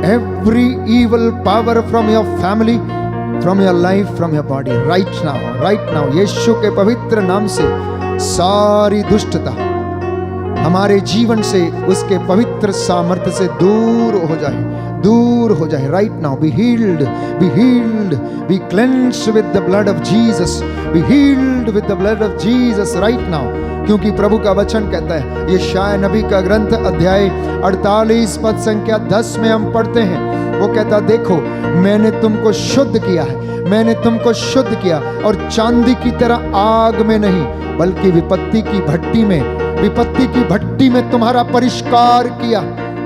every evil power from your family, from your life, from your body right now, right now। यीशु के पवित्र नाम से सारी दुष्टता हमारे जीवन से, उसके पवित्र सामर्थ्य से दूर हो जाए, दूर हो जाए। Right now be healed, be healed, be cleansed with the blood of Jesus, be healed with the blood of Jesus right now. क्योंकि प्रभु का वचन कहता है, ये शाय नबी का ग्रंथ अध्याय 48 पद संख्या 10 में हम पढ़ते हैं, वो कहता देखो मैंने तुमको शुद्ध किया है, मैंने तुमको शुद्ध किया और चांदी की तरह आग में नहीं बल्कि विपत्ति की भट्टी में, विपत्ति की भट्टी में तुम्हारा परिष्कार किया।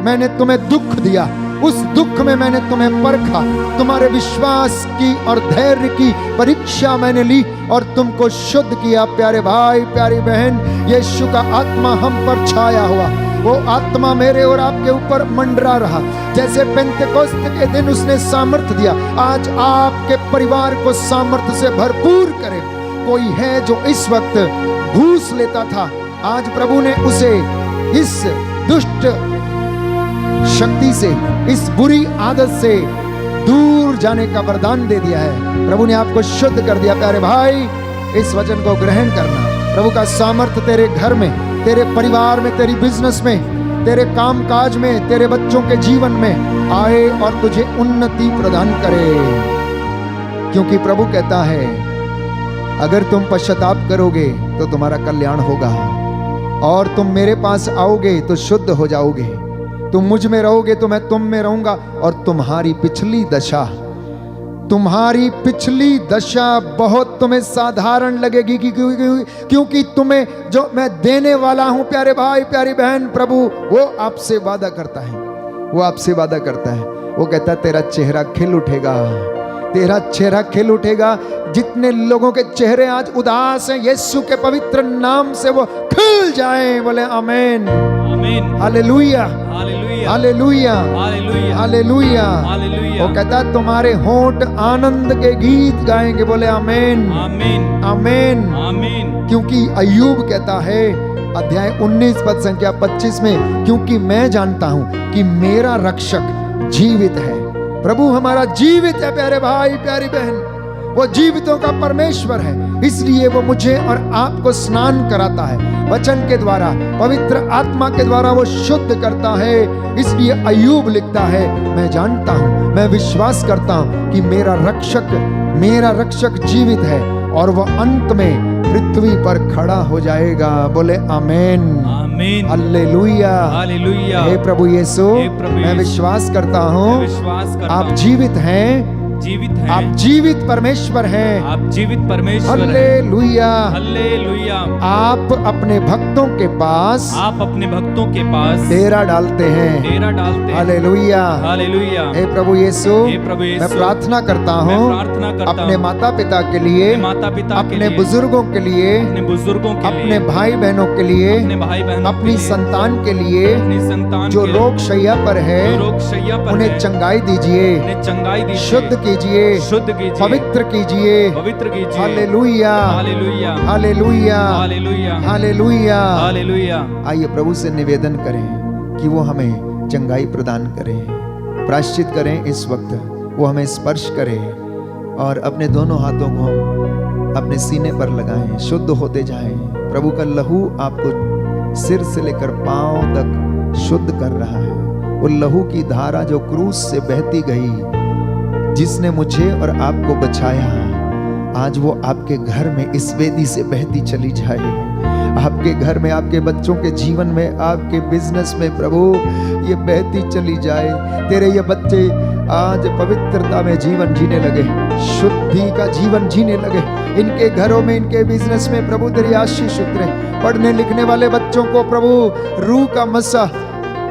मैंने तुम्हें दुख दिया, उस दुख में मैंने तुम्हें परखा, तुम्हारे विश्वास की और धैर्य की परीक्षा मैंने ली और तुमको शुद्ध किया। प्यारे भाई प्यारी बहन, यीशु का आत्मा हम पर छाया हुआ, वो आत्मा मेरे और आपके ऊपर मंडरा रहा। जैसे पेंतेकोस्त के दिन उसने सामर्थ्य दिया, आज आपके परिवार को सामर्थ्य से भरपूर करे। कोई है जो इस वक्त घूस लेता था, आज प्रभु ने उसे इस दुष्ट शक्ति से, इस बुरी आदत से दूर जाने का वरदान दे दिया है। प्रभु ने आपको शुद्ध कर दिया। प्यारे भाई, इस वचन को ग्रहण करना। प्रभु का सामर्थ्य तेरे घर में, तेरे परिवार में, तेरी बिजनेस में, तेरे काम काज में, तेरे बच्चों के जीवन में आए और तुझे उन्नति प्रदान करे। क्योंकि प्रभु कहता है अगर तुम पश्चाताप करोगे तो तुम्हारा कल्याण होगा और तुम मेरे पास आओगे तो शुद्ध हो जाओगे। तुम मुझ में रहोगे तो मैं तुम में रहूंगा और तुम्हारी पिछली दशा बहुत तुम्हें साधारण लगेगी क्योंकि तुम्हें जो मैं देने वाला हूं प्यारे भाई प्यारी बहन, प्रभु वो आपसे वादा करता है, वो आपसे वादा करता है। वो कहता है तेरा चेहरा खिल उठेगा, तेरा चेहरा खिल उठेगा। जितने लोगों के चेहरे आज उदास हैं, यीशु के पवित्र नाम से वो खिल जाएं। बोले आमीन, आमीन, हालेलुया, हालेलुया, हालेलुया, हालेलुया, हालेलुया। हालेलुया। वो कहता है तुम्हारे होंठ आनंद के गीत गाएंगे। बोले आमीन, आमीन, आमीन, आमीन। क्योंकि अय्यूब कहता है अध्याय 19 पद संख्या 25 में, क्योंकि मैं जानता हूं कि मेरा रक्षक जीवित है। प्रभु हमारा जीवित है प्यारे भाई प्यारी बहन, वो जीवितों का परमेश्वर है। इसलिए वो मुझे और आपको स्नान कराता है वचन के द्वारा, पवित्र आत्मा के द्वारा वो शुद्ध करता है। इसलिए अय्यूब लिखता है मैं जानता हूं, मैं विश्वास करता हूं कि मेरा रक्षक जीवित है और वह अंत में पृथ्वी पर खड़ा हो जाएगा। बोले आमेन, आमीन, हालेलुया, हालेलुया। हे प्रभु यीशु, हे प्रभु मैं यीशु, विश्वास करता मैं हूँ विश्वास करता आप हूँ, जीवित हैं, जीवित हैं, आप जीवित परमेश्वर हैं। आप जीवित परमेश्वर हैं। हालेलुया। हालेलुया। आप अपने भक्तों के पास आप अपने भक्तों के पास डेरा डालते हैं। डेरा डालते हैं। हालेलुया, हालेलुया। हे प्रभु यीशु, हे प्रभु यीशु, मैं प्रार्थना करता मैं हूँ प्रार्थना करता अपने हूँ, माता पिता के लिए, अपने माता पिता के अपने लिए, बुजुर्गों के लिए, अपने बुजुर्गों के लिए, अपने भाई बहनों के लिए, अपने भाई बहनों के अपनी लिए, संतान के लिए अपनी संतान जो के लिए, रोग शैया पर है, जो रोग शैया पर उन्हें है, चंगाई दीजिए, उन्हें चंगाई दीजिए, शुद्ध कीजिए, शुद्ध कीजिए, पवित्र कीजिए। पवित्र कीजिए। हालेलुया, हालेलुया, हालेलुया, हालेलुया, हालेलुया। हालेलुया। आइए प्रभु से निवेदन करें कि वो हमें चंगाई प्रदान करें, प्रायश्चित करें। इस वक्त वो हमें स्पर्श करें और अपने दोनों हाथों को हम अपने सीने पर लगाएं, शुद्ध होते जाएं। प्रभु का लहू आपको सिर से लेकर पांव तक शुद्ध कर रहा है। वो लहू की धारा जो क्रूस से बहती गई, जिसने मुझे और आपको बचाया, आज वो आपके घर में इस वेदी से बहती चली जाए। आपके घर में, आपके बच्चों के जीवन में, आपके बिजनेस में प्रभु ये बहती चली जाए। तेरे ये बच्चे आज पवित्रता में जीवन जीने लगे, शुद्धि का जीवन जीने लगे। इनके घरों में, इनके बिजनेस में प्रभु तेरी आशीष उतरे। पढ़ने लिखने वाले बच्चों को प्रभु रूह का मसा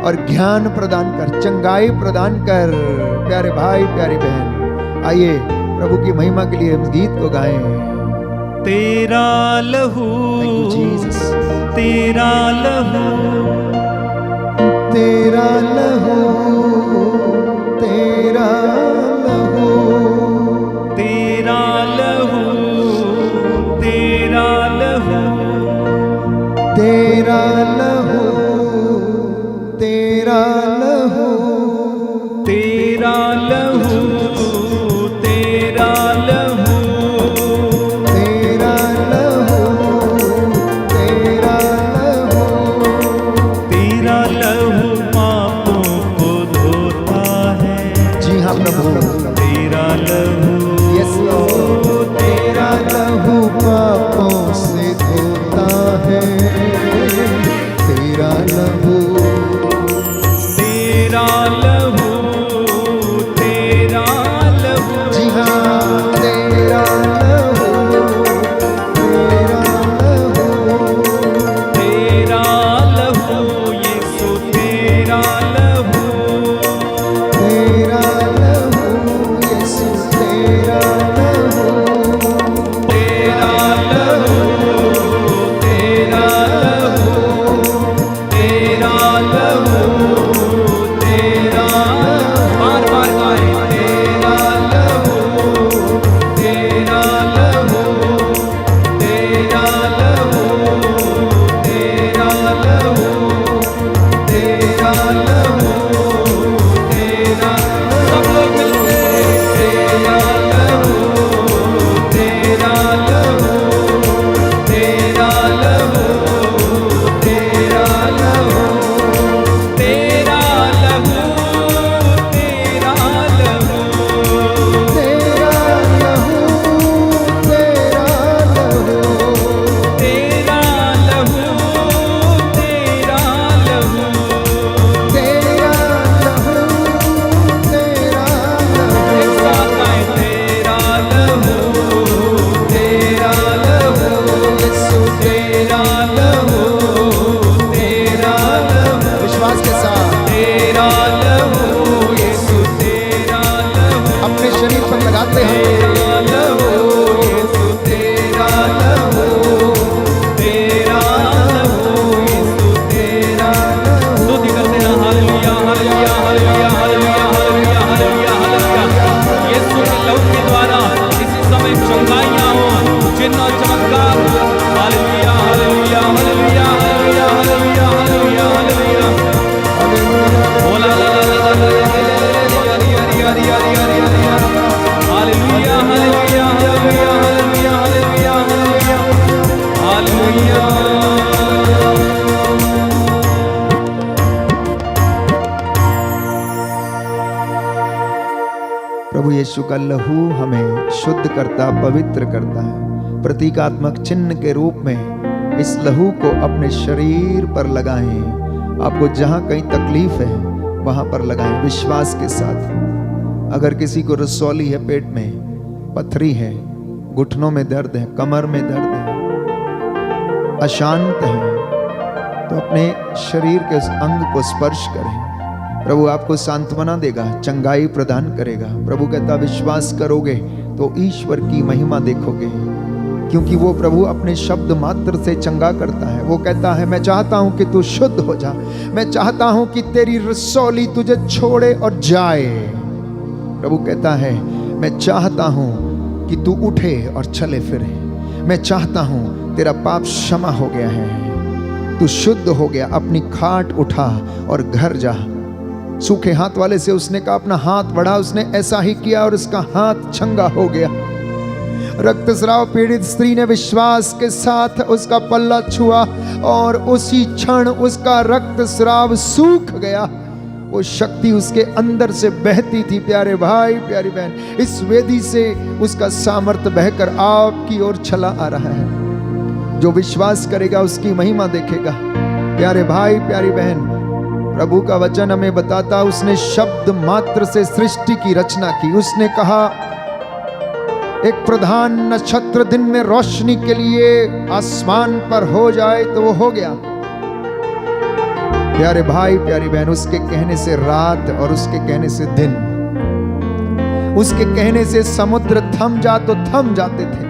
और ज्ञान प्रदान कर, चंगाई प्रदान कर। प्यारे भाई, प्यारी बहन, आइए प्रभु की महिमा के लिए हम गीत को गाएं। तेरा लहू, Thank you, Jesus. तेरा लहू, तेरा लहू, तेरा लहू, तेरा लहू, तेरा लहू, तेरा लहू, तेरा लहू, तेरा लहू, तेरा लहू, तेरा लहू, तेरा लहू, तेरा लहू पापों को धोता है। जी हाँ प्रभु, तेरा लहू, यस लॉर्ड, तेरा लहू पापों से धोता है। तेरा लहू, तेरा लहू, तेरा लहू, जी हाँ, तेरा लहू, तेरा लहू, तेरा लहू, यीशु तेरा लहू, तेरा लहू, यीशु तेरा लहू, तेरा लहू, तेरा लहू, तेरा लहू, तेरा, बार बार गाएं। तेरा लहू, तेरा लहू, तेरा लहू, तेरा लहू, तेरा लहू, तेरा, सब लोग मिलके तेरा लहू, तेरा लहू, तेरा लहू, तेरा लहू, तेरा लहू, तेरा लहू, तेरा लहू, तेरा लहू, तेरा लहू, तेरा लहू, तेरा लहू, तेरा लहू, एक साथ गाएं। तेरा लहू, तेरा लहू, यीशु तेरा लहू, तेरा लहू, विश्वास के साथ तेरा लहू, यीशु तेरा लहू, अपने शरीर पर लगाते हैं। तेरा लहू, यीशु तेरा लहू, तेरा लहू, यीशु तेरा लहू। स्तुति करते हैं। हालेलुया, हालेलुया, हालेलुया, हालेलुया, हालेलुया, हालेलुया, हालेलुया। यीशु के लहू के द्वारा इसी समय चंगाइयां हो, चिन्ह और चमत्कार हो। हालेलुया, हालेलुया, हालेलुया, हालेलुया, हालेलुया, हालेलुया, हालेलुया। ओ ला ला ला ला ला ला ला ला ला ला, हरी हरी हरी हरी हरी हरी हरी। हालेलुया, हालेलुया, हालेलुया, हालेलुया, हालेलुया, हालेलुया, हालेलुया। प्रभु यीशु का लहू हमें शुद्ध करता, पवित्र करता है। प्रतीकात्मक चिन्ह के रूप में इस लहू को अपने शरीर पर लगाएं। आपको जहां कहीं तकलीफ है वहां पर लगाएं विश्वास के साथ। अगर किसी को रसौली है, पेट में पथरी है, घुटनों में दर्द है, कमर में दर्द है, अशांत है, तो अपने शरीर के उस अंग को स्पर्श करें। प्रभु आपको सांत्वना देगा, चंगाई प्रदान करेगा। प्रभु कहता विश्वास करोगे तो ईश्वर की महिमा देखोगे, क्योंकि वो प्रभु अपने शब्द मात्र से चंगा करता है। वो कहता है मैं चाहता हूं कि तू शुद्ध हो जा, मैं चाहता हूं कि तेरी रसौली तुझे छोड़े और जाए। प्रभु कहता है मैं चाहता हूं कि तू उठे और चले फिरे, मैं चाहता हूं तेरा पाप क्षमा हो गया है, तू शुद्ध हो गया, अपनी खाट उठा और घर जा। सूखे हाथ वाले से उसने कहा अपना हाथ बढ़ा, उसने ऐसा ही किया और उसका हाथ चंगा हो गया। रक्तस्राव पीड़ित स्त्री ने विश्वास के साथ उसका पल्ला छुआ और उसी क्षण उसका रक्तस्राव सूख गया। वो शक्ति उसके अंदर से बहती थी। प्यारे भाई प्यारी बहन, इस वेदी से उसका सामर्थ्य बहकर आपकी ओर चला आ रहा है। जो विश्वास करेगा उसकी महिमा देखेगा। प्यारे भाई प्यारी बहन, प्रभु का वचन हमें बताता उसने शब्द मात्र से सृष्टि की रचना की। उसने कहा एक प्रधान नक्षत्र दिन में रोशनी के लिए आसमान पर हो जाए तो वो हो गया। प्यारे भाई प्यारी बहन, उसके कहने से रात और उसके कहने से दिन, उसके कहने से समुद्र थम जा तो थम जाते थे।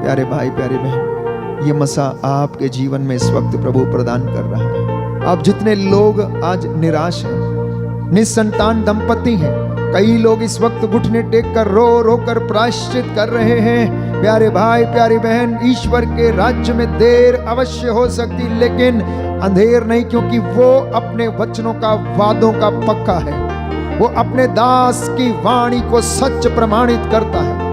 प्यारे भाई प्यारी बहन, ये मसा आपके जीवन में इस वक्त प्रभु प्रदान कर रहा है। आप जितने लोग आज निराश हैं, निसंतान दंपति हैं, कई लोग इस वक्त घुटने टेक कर रो रो कर प्रायश्चित कर रहे हैं। प्यारे भाई प्यारी बहन, ईश्वर के राज्य में देर अवश्य हो सकती, लेकिन अंधेर नहीं, क्योंकि वो अपने वचनों का, वादों का पक्का है। वो अपने दास की वाणी को सच प्रमाणित करता है।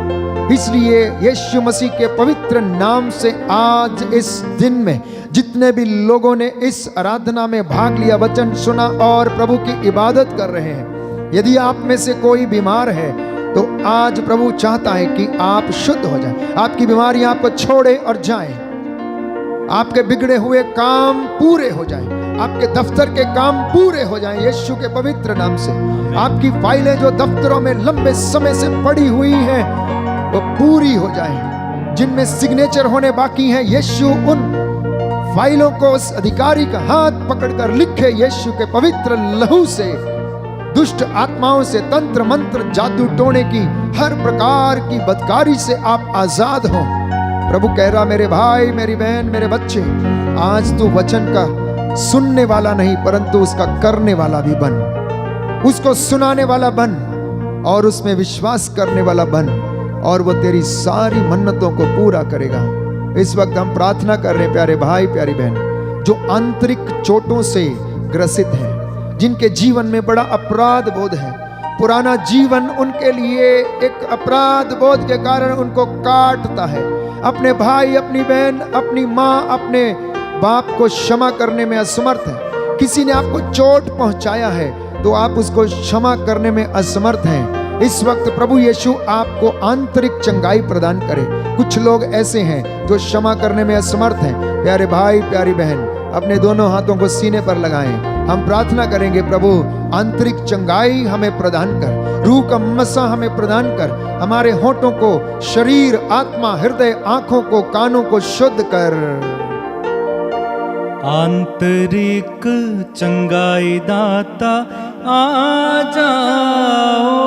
इसलिए यीशु मसीह के पवित्र नाम से आज इस दिन में जितने भी लोगों ने इस आराधना में भाग लिया, वचन सुना और प्रभु की इबादत कर रहे हैं, यदि आप में से कोई बीमार है तो आज प्रभु चाहता है कि आप शुद्ध हो जाएं, आपकी बीमारियां आपको छोड़े और जाएं, आपके बिगड़े हुए काम पूरे हो जाएं, आपके दफ्तर के काम पूरे हो जाएं यीशु के पवित्र नाम से। आपकी फाइलें जो दफ्तरों में लंबे समय से पड़ी हुई हैं वो पूरी हो जाएं, जिनमें सिग्नेचर होने बाकी हैं, यीशु उन फाइलों को उस अधिकारी का हाथ पकड़कर लिखे यीशु के पवित्र लहू से। दुष्ट आत्माओं से, तंत्र मंत्र जादू टोने की हर प्रकार की बदकारी से आप आजाद हो। प्रभु कह रहा मेरे भाई मेरी बहन मेरे बच्चे, आज तू वचन का सुनने वाला नहीं परंतु उसका करने वाला भी बन, उसको सुनाने वाला बन और उसमें विश्वास करने वाला बन, और वो तेरी सारी मन्नतों को पूरा करेगा। इस वक्त हम प्रार्थना कर रहे हैं प्यारे भाई प्यारी बहन, जो आंतरिक चोटों से ग्रसित हैं, जिनके जीवन में बड़ा अपराध बोध है, पुराना जीवन उनके लिए एक अपराध बोध के कारण उनको काटता है। अपने भाई अपनी बहन अपनी माँ अपने बाप को क्षमा करने में असमर्थ है। किसी ने आपको चोट पहुंचाया है तो आप उसको क्षमा करने में असमर्थ हैं। इस वक्त प्रभु यीशु आपको आंतरिक चंगाई प्रदान करे। कुछ लोग ऐसे हैं जो क्षमा करने में असमर्थ हैं। प्यारे भाई प्यारी बहन, अपने दोनों हाथों को सीने पर लगाएं। हम प्रार्थना करेंगे प्रभु आंतरिक चंगाई हमें प्रदान कर, रूह का मसा हमें प्रदान कर, हमारे होठों को, शरीर, आत्मा, हृदय, आंखों को, कानों को शुद्ध कर। आंतरिक चंगाई दाता आ जाओ,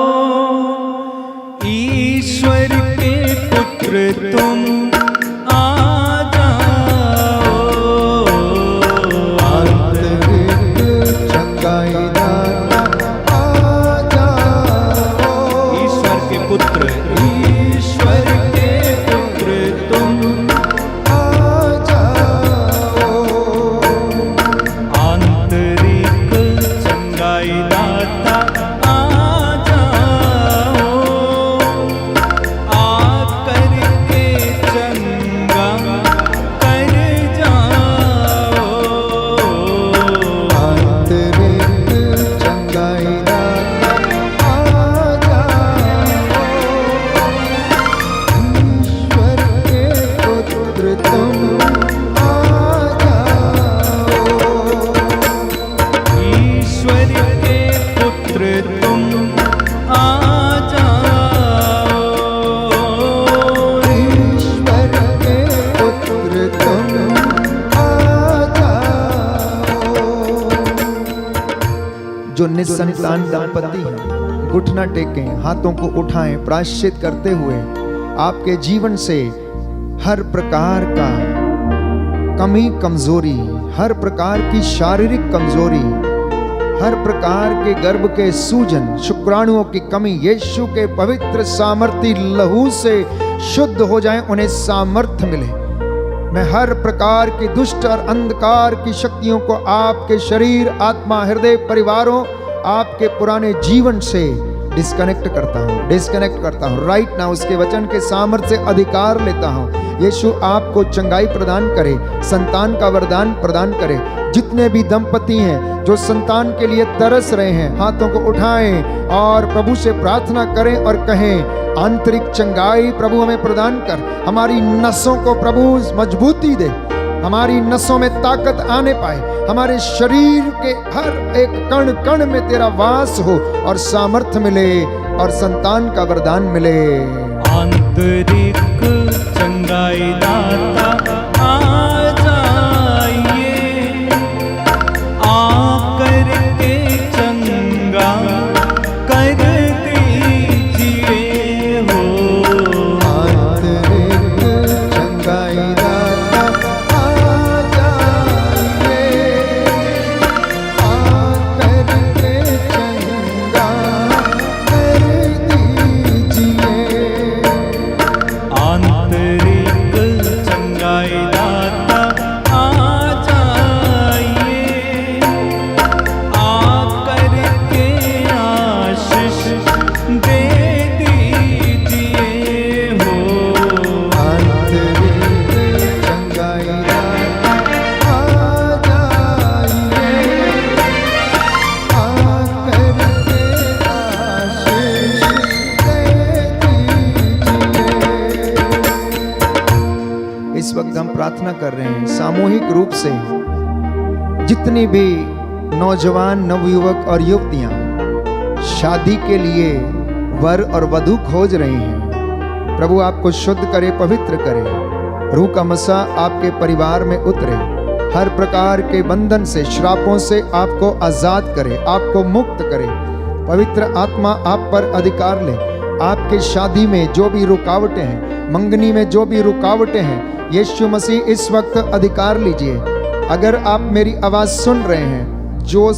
ईश्वर के पुत्र तुम आ जाओ। आंतरिक चंगाई दाता आ जाओ, ईश्वर के पुत्र, ईश्वर के पुत्र तुम आ जाओ। आंतरिक चंगाई दाता आ जाओ, आकर के चंगाई निसंतान दंपति हैं, घुटना टेकें, हाथों को उठाएं, प्रायश्चित करते हुए आपके जीवन से हर प्रकार का कमी कमजोरी, हर प्रकार की शारीरिक कमजोरी, हर प्रकार के गर्भ के सूजन, शुक्राणुओं की कमी यीशु के पवित्र सामर्थी लहू से शुद्ध हो जाएं, उन्हें सामर्थ्य मिले। मैं हर प्रकार की दुष्ट और अंधकार की शक्तियों को आपके शरीर, आत्मा, हृदय, परिवारों, आपके पुराने जीवन से डिस्कनेक्ट करता हूँ राइट नाउ। उसके वचन के सामर्थ्य से अधिकार लेता हूँ। यीशु आपको चंगाई प्रदान करे, संतान का वरदान प्रदान करे। जितने भी दंपति हैं जो संतान के लिए तरस रहे हैं, हाथों को उठाएं और प्रभु से प्रार्थना करें और कहें, आंतरिक चंगाई प्रभु हमें प्रदान कर, हमारी नसों को प्रभु मजबूती दे, हमारी नसों में ताकत आने पाए, हमारे शरीर के हर एक कण कण में तेरा वास हो और सामर्थ्य मिले और संतान का वरदान मिले। आंतरिक चंगाई दाता आ जाइए, आकर के चंगा कर दीजिए हो। आंतरिक चंगाई दाता आ जाइए, आकर के चंगा कर दीजिए। आंतरिक चंगाई दाता आ जाइए, आकर के आशीष दे दीजिए हो। आंतरिक चंगाई दाता आ जाइए, आकर के आशीष दे दीजिए। इस वक्त हम प्रार्थना कर रहे हैं सामूहिक रूप से, जितनी भी नौजवान, नवयुवक और युवतियां शादी के लिए वर और वधू खोज रही हैं, प्रभु आपको शुद्ध करे, पवित्र करे। रूह का मसा आपके परिवार में उतरे, हर प्रकार के बंधन से, श्रापों से आपको आजाद करे, आपको मुक्त करे। पवित्र आत्मा आप पर अधिकार ले। आपके शादी में जो भी रुकावटें हैं, मंगनी में जो भी रुकावटें हैं, यीशु मसीह इस वक्त अधिकार लीजिए। अगर आप मेरी आवाज सुन रहे हैं, जो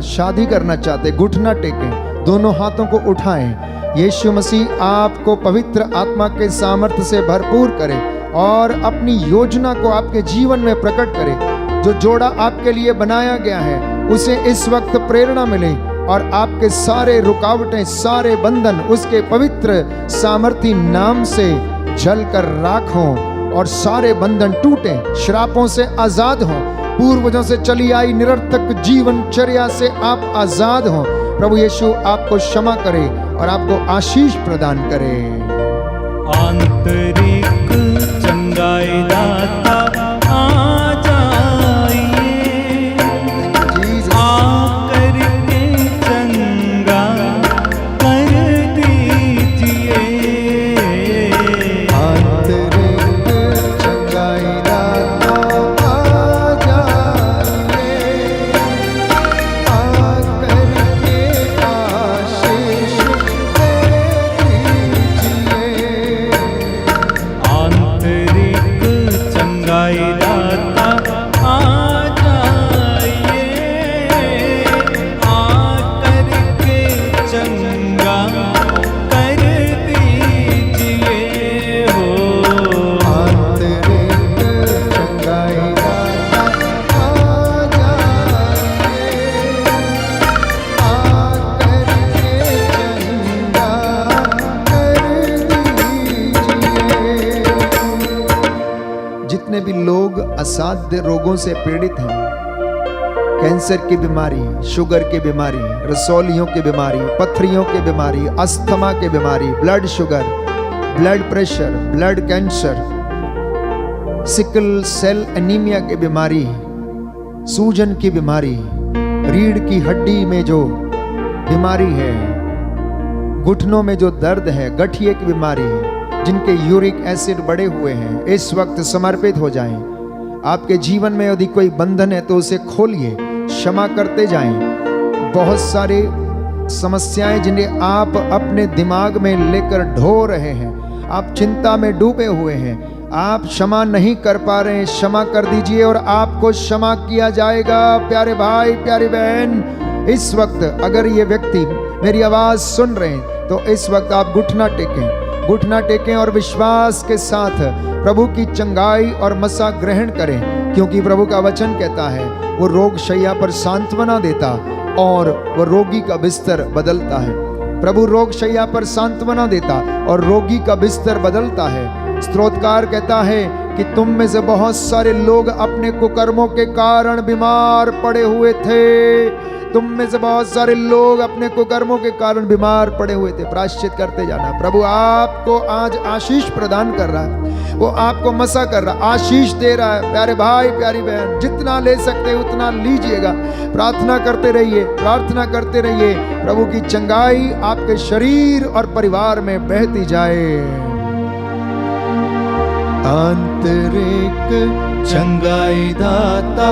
शादी करना चाहते, घुटना टेकें, दोनों हाथों को उठाएं। यीशु मसीह आपको पवित्र आत्मा के सामर्थ्य से भरपूर करे और अपनी योजना को आपके जीवन में प्रकट करे। जो जोड़ा आपके लिए बनाया गया है, उसे इस वक्त प्रेरणा मिले और आपके सारे रुकावटें, सारे बंधन उसके पवित्र सामर्थी नाम से जलकर राख हों और सारे बंधन टूटें, श्रापों से आजाद हों, पूर्वजों से चली आई निरर्थक जीवनचर्या से आप आजाद हों। प्रभु यीशु आपको क्षमा करे और आपको आशीष प्रदान करे। आंतरिक चंगाई दाता आ जाइए, आकर के चंगा कर दीजिए। आंतरिक चंगाई दाता आ जाइए, आकर के आशीष दे दीजिए। आंतरिक चंगाई दाता आ जाइए, आकर के चंगा कर दीजिए हो। आंतरिक चंगाई दाता आ जाइए, आकर के चंगा कर दीजिए। जितने भी लोग असाध्य रोगों से पीड़ित हैं, कैंसर की बीमारी, शुगर की बीमारी, रसौलियों की बीमारी, पथरियों की बीमारी, अस्थमा की बीमारी, blood sugar, blood pressure, blood cancer, sickle cell anaemia की बीमारी, सूजन की बीमारी, रीढ़ की हड्डी में जो बीमारी है, घुटनों में जो दर्द है, गठिए की बीमारी, जिनके यूरिक एसिड बढ़े हुए हैं, इस वक्त समर्पित हो जाएं। आपके जीवन में यदि कोई बंधन है तो उसे खोलिए, क्षमा करते जाएं, बहुत सारे समस्याएं जिन्हें आप अपने दिमाग में लेकर ढो रहे हैं, आप चिंता में डूबे हुए हैं, आप क्षमा नहीं कर पा रहे हैं, क्षमा कर दीजिए और आपको क्षमा किया जाएगा। प्यारे भाई, प्यारी बहन, इस वक्त अगर ये व्यक्ति मेरी आवाज सुन रहे हैं तो इस वक्त आप घुटना टेकें और विश्वास के साथ प्रभु की चंगाई और मसा ग्रहण करें, क्योंकि प्रभु का वचन कहता है वो रोग शैया पर सांत्वना देता और वो रोगी का बिस्तर बदलता है। प्रभु रोग शैया पर सांत्वना देता और रोगी का बिस्तर बदलता है। स्तोत्रकार कहता है कि तुम में से बहुत सारे लोग अपने कुकर्मों के कारण बीमार पड़े हुए थे। तुम में से बहुत सारे लोग अपने कुकर्मों के कारण बीमार पड़े हुए थे। प्रायश्चित करते जाना। प्रभु आपको आज आशीष प्रदान कर रहा है, वो आपको मसा कर रहा है, आशीष दे रहा है। प्यारे भाई, प्यारी बहन, जितना ले सकते उतना लीजिएगा। प्रार्थना करते रहिए, प्रार्थना करते रहिए। प्रभु की चंगाई आपके शरीर और परिवार में बहती जाए। आंतरिक चंगाई दाता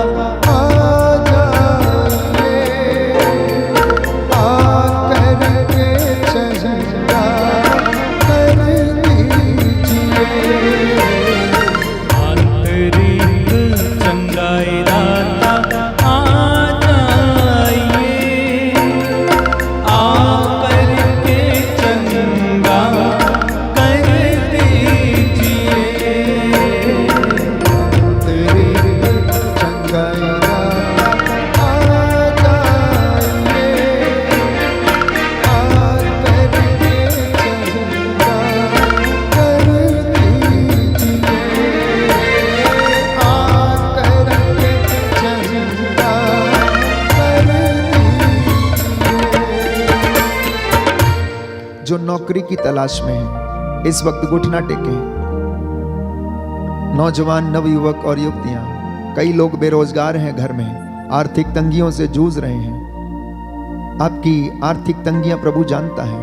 जो नौकरी की तलाश में है, इस वक्त घुटना टेके। नौजवान, नवयुवक और युवतियां, कई लोग बेरोजगार हैं, घर में आर्थिक तंगियों से जूझ रहे हैं। आपकी आर्थिक तंगियां प्रभु जानता है।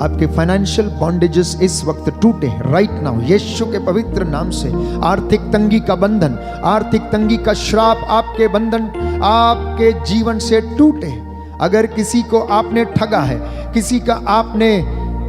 आपके फाइनेंशियल बॉन्डेजेस इस वक्त टूटे राइट नाउ, यीशु के पवित्र नाम से। आर्थिक तंगी का बंधन, आर्थिक तंगी का श्राप, आपके बंधन आपके जीवन से टूटे। अगर किसी को आपने ठगा है, किसी का आपने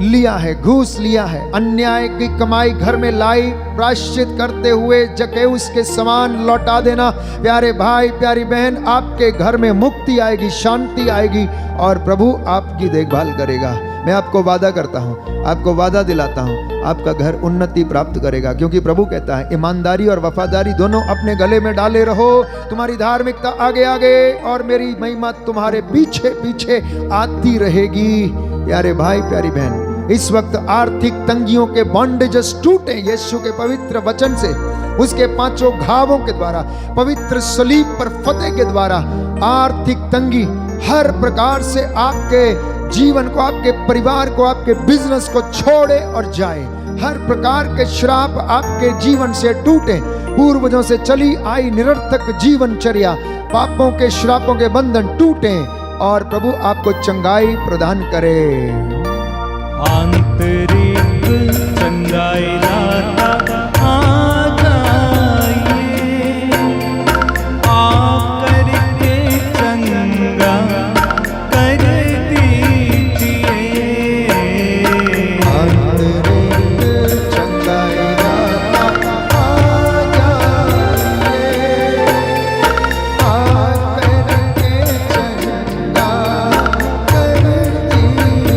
लिया है, घूस लिया है, अन्याय की कमाई घर में लाई, प्रायश्चित करते हुए जकेउस के समान लौटा देना। प्यारे भाई, प्यारी बहन, आपके घर में मुक्ति आएगी, शांति आएगी और प्रभु आपकी देखभाल करेगा। मैं आपको वादा करता हूँ, आपको वादा दिलाता हूँ, आपका घर उन्नति प्राप्त करेगा, क्योंकि प्रभु कहता है ईमानदारी और वफादारी दोनों अपने गले में डाले रहो। तुम्हारी धार्मिकता आगे आगे और मेरी महिमा तुम्हारे पीछे पीछे आती रहेगी। प्यारे भाई, प्यारी बहन, इस वक्त आर्थिक तंगियों के बॉन्डेजेस टूटे यीशु के पवित्र वचन से। उसके 5 घावों के द्वारा, पवित्र सलीब पर फतेह के द्वारा आर्थिक तंगी हर प्रकार से आपके जीवन को, आपके परिवार को, आपके बिजनेस को छोड़े और जाए। हर प्रकार के श्राप आपके जीवन से टूटे। पूर्वजों से चली आई निरर्थक जीवनचर्या, पापों के श्रापों के बंधन टूटे और प्रभु आपको चंगाई प्रदान करे। आंतरिक चंगाई दाता आ जाइए, आकर के चंगा कर दीजिए। आंतरिक चंगाई दाता आ जाइए, आकर के चंगा कर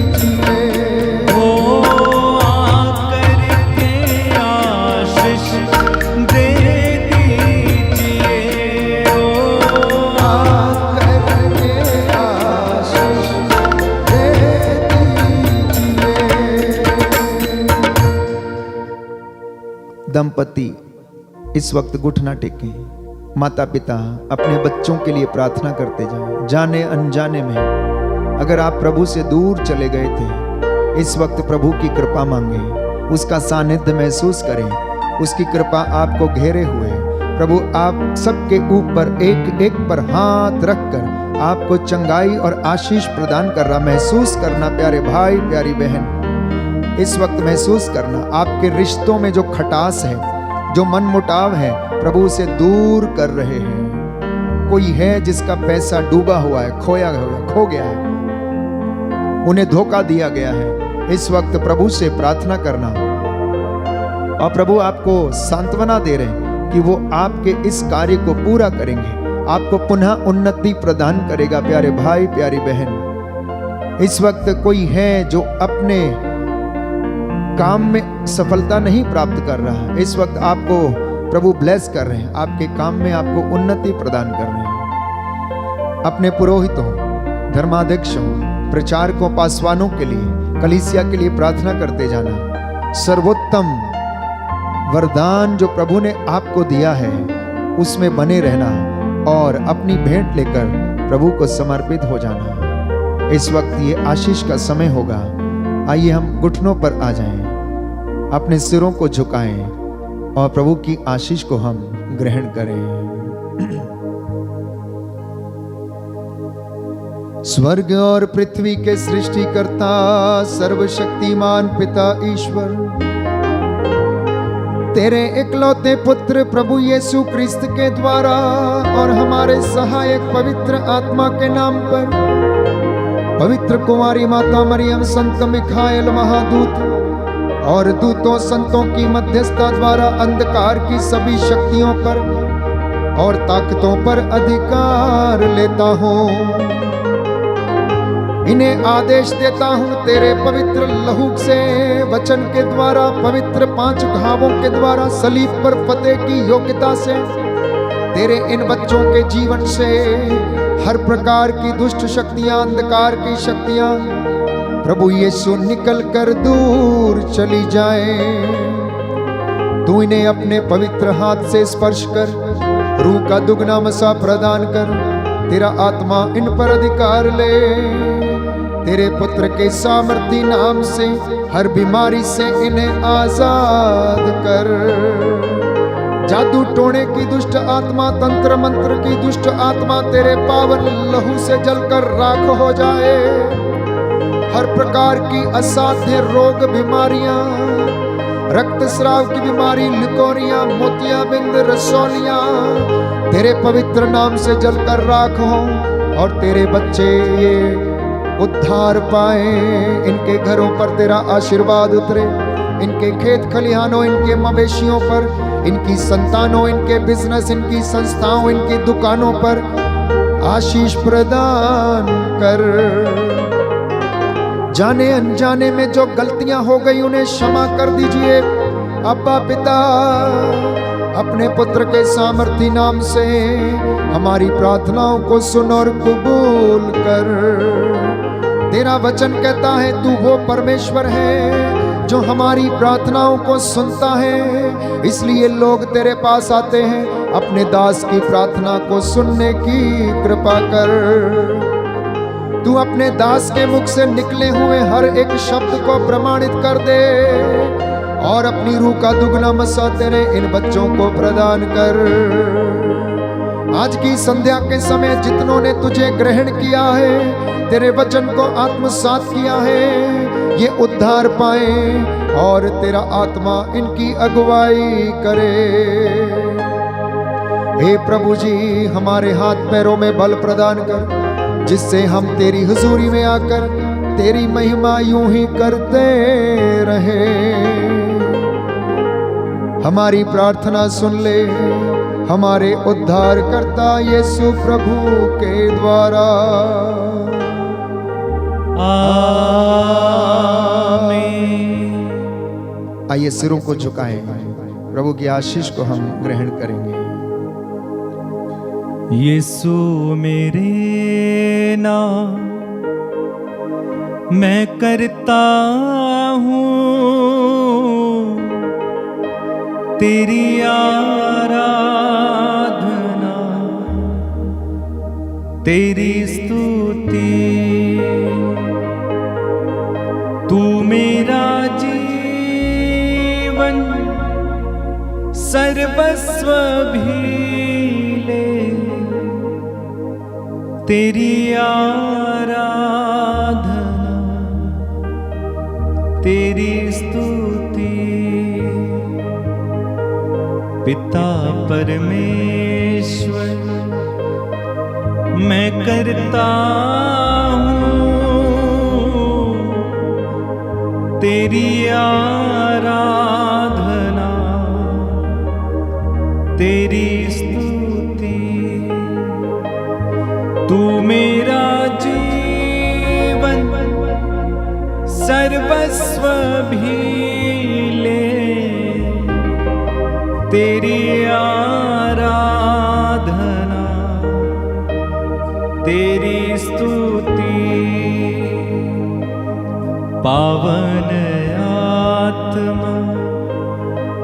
दीजिए। दंपति इस वक्त घुटना टेकें। माता पिता अपने बच्चों के लिए प्रार्थना करते जाएं। जाने अनजाने में अगर आप प्रभु से दूर चले गए थे, इस वक्त प्रभु की कृपा मांगे, उसका सानिध्य महसूस करें, उसकी कृपा आपको घेरे हुए। प्रभु आप सबके ऊपर एक एक पर हाथ रखकर आपको चंगाई और आशीष प्रदान कर रहा। महसूस करना प्यारे भाई, प्यारी बहन, इस वक्त महसूस करना आपके रिश्तों में जो खटास है, जो मनमुटाव है, प्रभु से दूर कर रहे हैं। कोई है जिसका पैसा डूबा हुआ है, खोया हुआ, खो गया है, उन्हें धोखा दिया गया है, इस वक्त प्रभु से प्रार्थना करना। और प्रभु आपको सांत्वना दे रहे हैं कि वो आपके इस कार्य को पूरा करेंगे, आपको पुनः उन्नति प्रदान करेगा। प्यारे भाई, प्यारी बहन, इस वक्त कोई है जो अपने काम में सफलता नहीं प्राप्त कर रहा है, इस वक्त आपको प्रभु ब्लेस कर रहे हैं, आपके काम में आपको उन्नति प्रदान कर रहे हैं। अपने पुरोहितों, धर्माध्यक्षों, प्रचारकों, पासवानों के लिए, कलीसिया के लिए प्रार्थना करते जाना। सर्वोत्तम वरदान जो प्रभु ने आपको दिया है उसमें बने रहना और अपनी भेंट लेकर प्रभु को समर्पित हो जाना। इस वक्त ये आशीष का समय होगा। आइए हम घुटनों पर आ जाएं, अपने सिरों को झुकाएं और प्रभु की आशीष को हम ग्रहण करें। स्वर्ग और पृथ्वी के सृष्टिकर्ता, सर्वशक्तिमान पिता ईश्वर, तेरे इकलौते पुत्र प्रभु यीशु क्रिस्त के द्वारा और हमारे सहायक पवित्र आत्मा के नाम पर, पवित्र कुमारी माता मरियम, संत मिखाएल महादूत और दूतों संतों की मध्यस्थता द्वारा अंधकार की सभी शक्तियों पर और ताकतों पर अधिकार लेता हूँ। इन्हें आदेश देता हूँ तेरे पवित्र लहू से, वचन के द्वारा, पवित्र 5 घावों के द्वारा, सलीब पर फतेह की योग्यता से, तेरे इन बच्चों के जीवन से हर प्रकार की दुष्ट शक्तियां, अंधकार की शक्तियां प्रभु यीशु निकल कर दूर चली जाए। तू इन्हें अपने पवित्र हाथ से स्पर्श कर, रूह का दुगना मसा प्रदान कर, तेरा आत्मा इन पर अधिकार ले। तेरे पुत्र के सामर्थी नाम से हर बीमारी से इन्हें आजाद कर। जादू टोने की दुष्ट आत्मा, तंत्र मंत्र की दुष्ट आत्मा तेरे पावन लहू से जलकर राख हो जाए। हर प्रकार की असाध्य रोग, बीमारियां, रक्तस्राव की बीमारी, लिकोरियां, मोतियाबिंद, रसौलियां तेरे पवित्र नाम से जलकर राख हो और तेरे बच्चे ये उद्धार पाए। इनके घरों पर तेरा आशीर्वाद उतरे, इनके खेत खलिहानों, इनके मवेशियों पर, इनकी संतानों, इनके बिजनेस, इनकी संस्थाओं, इनकी दुकानों पर आशीष प्रदान कर। जाने अनजाने में जो गलतियां हो गई उन्हें क्षमा कर दीजिए। अब्बा पिता, अपने पुत्र के सामर्थी नाम से हमारी प्रार्थनाओं को सुन और कबूल कर। तेरा वचन कहता है तू वो परमेश्वर है जो हमारी प्रार्थनाओं को सुनता है, इसलिए लोग तेरे पास आते हैं। अपने दास की प्रार्थना को सुनने की कृपा कर। तू अपने दास के मुख से निकले हुए हर एक शब्द को प्रमाणित कर दे और अपनी रूह का दुगना मसा तेरे इन बच्चों को प्रदान कर। आज की संध्या के समय जितनों ने तुझे ग्रहण किया है, तेरे वचन को आत्मसात किया है, ये उद्धार पाए और तेरा आत्मा इनकी अगुवाई करे। हे प्रभु जी, हमारे हाथ पैरों में बल प्रदान कर, जिससे हम तेरी हुजूरी में आकर तेरी महिमा यूं ही करते रहे। हमारी प्रार्थना सुन ले हमारे उद्धार करता यीशु प्रभु के द्वारा। आमीन। आइए सिरों को झुकाएं, प्रभु की आशीष को हम ग्रहण करेंगे। यीशु मेरे नाम मैं करता हूँ तेरी आराधना, तेरी स्तुति। तू मेरा जीवन सर्वस्व भी ले, तेरी आराधना, तेरी स्तुति। पिता परमेश्वर मैं करता हूँ तेरी आराधना, तेरी स्तुति। तू मेरा जीवन सर्वस्व भी ले, तेरी आराधना, तेरी स्तुति। पावन आत्मा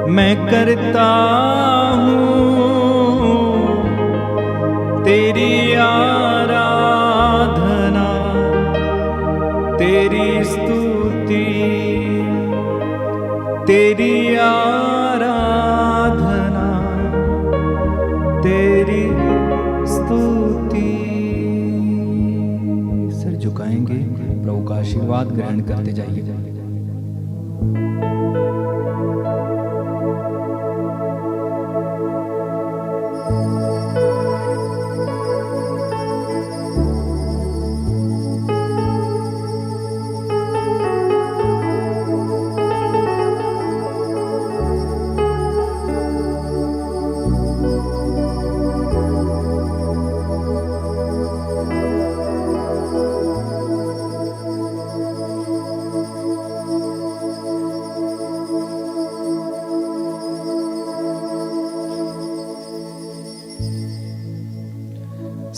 मैं करता हूँ तेरी आराधना, तेरी स्तुति, तेरी आराधना, तेरी स्तुति। सर झुकाएंगे, प्रभु का आशीर्वाद ग्रहण करते जाइए।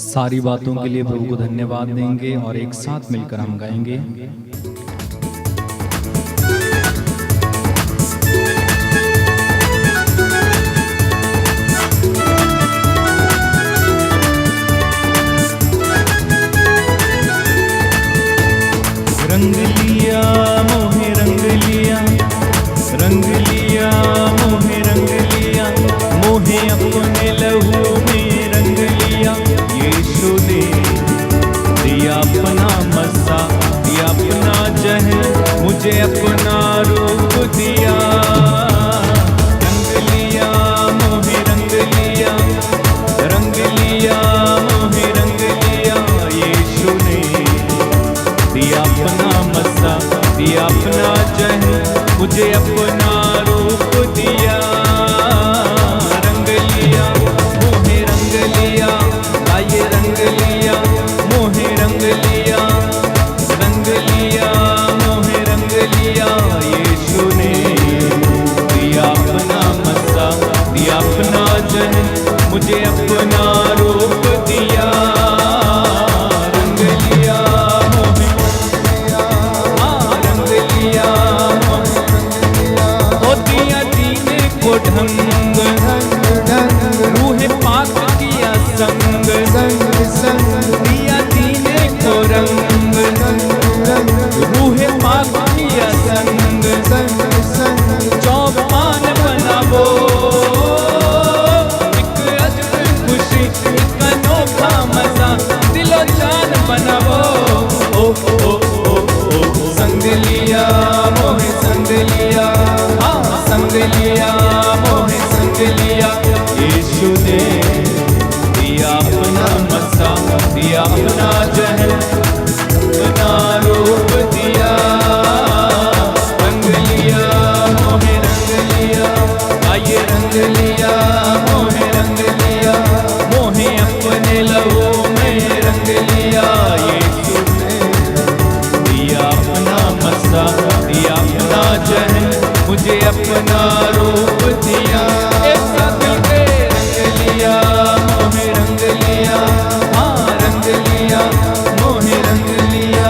सारी बातों के लिए प्रभु को धन्यवाद देंगे और एक साथ मिलकर हम गाएंगे। रंग लिया मोहे रंग लिया, रंग लिया मोहे रंग लिया, मोहे अपने लहू में रंग लिया। यीशु ने दिया अपना मसा, दिया अपना जहन, मुझे अपना रूप दिया। रंग लिया मोहे रंग लिया, रंग लिया मोहे रंग लिया। यीशु ने दिया अपना मसा, दिया अपना जहन, मुझे अपना रूप दिया। रंग लिया मोहे रंग लिया, लाइए रंग लिया मोहे रंग लिया, रंग लिया मोहे रंग लिया। यीशु ने दिया अपना मसा, दिया अपना जहन, मुझे अपना रूप दिया। रंग लिया मोहे रंग लिया, ओ दिया दीने को ढंग, रूह पाक किया संग, दिया दीने को रंग, रूह पाक किया संग। चौपान बनावो एक अजब खुशी, एक अनोखा मजा, दिलो जान बनावो। ओ ओ ओ ओ संग लिया मोहे संग लिया, हाँ संग लिया मोहे संग लिया। यीशु ने दिया अपना मसा, दिया अपना जहन, अपना रूप दिया। रंग लिया मोहे रंग लिया, आइए रंग लिया मोहे रंग लिया, मोहे अपने लहू में रंग लिया। यीशु ने दिया अपना मसा, दिया अपना जहन, मुझे अपना रूप दिया। एक साथ मिलके रंग लिया मोहे रंग लिया, हाँ रंग लिया मोहे रंग लिया।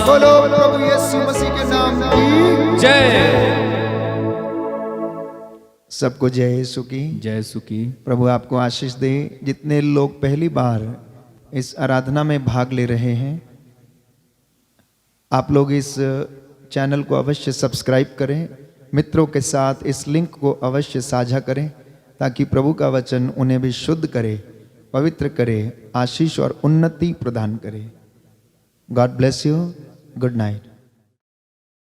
बोलो प्रभु यीशु मसीह के नाम की जय। सबको जय यीशु की। जय सुखी। प्रभु आपको आशीष दे। जितने लोग पहली बार इस आराधना में भाग ले रहे हैं, आप लोग इस चैनल को अवश्य सब्सक्राइब करें, मित्रों के साथ इस लिंक को अवश्य साझा करें, ताकि प्रभु का वचन उन्हें भी शुद्ध करे, पवित्र करे, आशीष और उन्नति प्रदान करे। God bless you. Good night.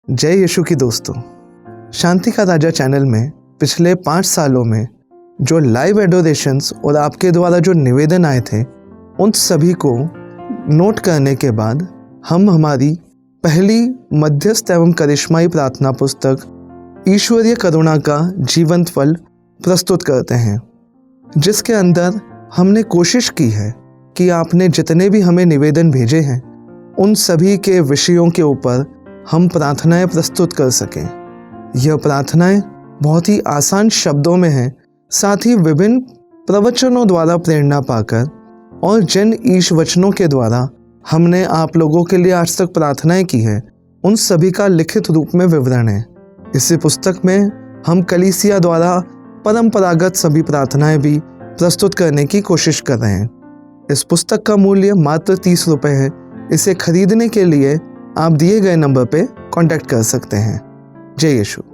जय यीशु की दोस्तों, शांति का राजा चैनल में पिछले 5 सालों में जो लाइव एडोरेशंस और आपके द्वारा जो निवेदन आए थे, उन सभी को नोट करने के बाद हम हमारी पहली मध्यस्थ एवं करिश्माई प्रार्थना पुस्तक ईश्वरीय करुणा का जीवंत फल प्रस्तुत करते हैं, जिसके अंदर हमने कोशिश की है कि आपने जितने भी हमें निवेदन भेजे हैं उन सभी के विषयों के ऊपर हम प्रार्थनाएं प्रस्तुत कर सकें। यह प्रार्थनाएं बहुत ही आसान शब्दों में हैं, साथ ही विभिन्न प्रवचनों द्वारा प्रेरणा पाकर और जिन ईश वचनों के द्वारा हमने आप लोगों के लिए आज तक प्रार्थनाएं की है उन सभी का लिखित रूप में विवरण है। इसी पुस्तक में हम कलीसिया द्वारा परंपरागत सभी प्रार्थनाएं भी प्रस्तुत करने की कोशिश कर रहे हैं। इस पुस्तक का मूल्य मात्र 30 रुपये है। इसे खरीदने के लिए आप दिए गए नंबर पे कांटेक्ट कर सकते हैं। जय यीशु।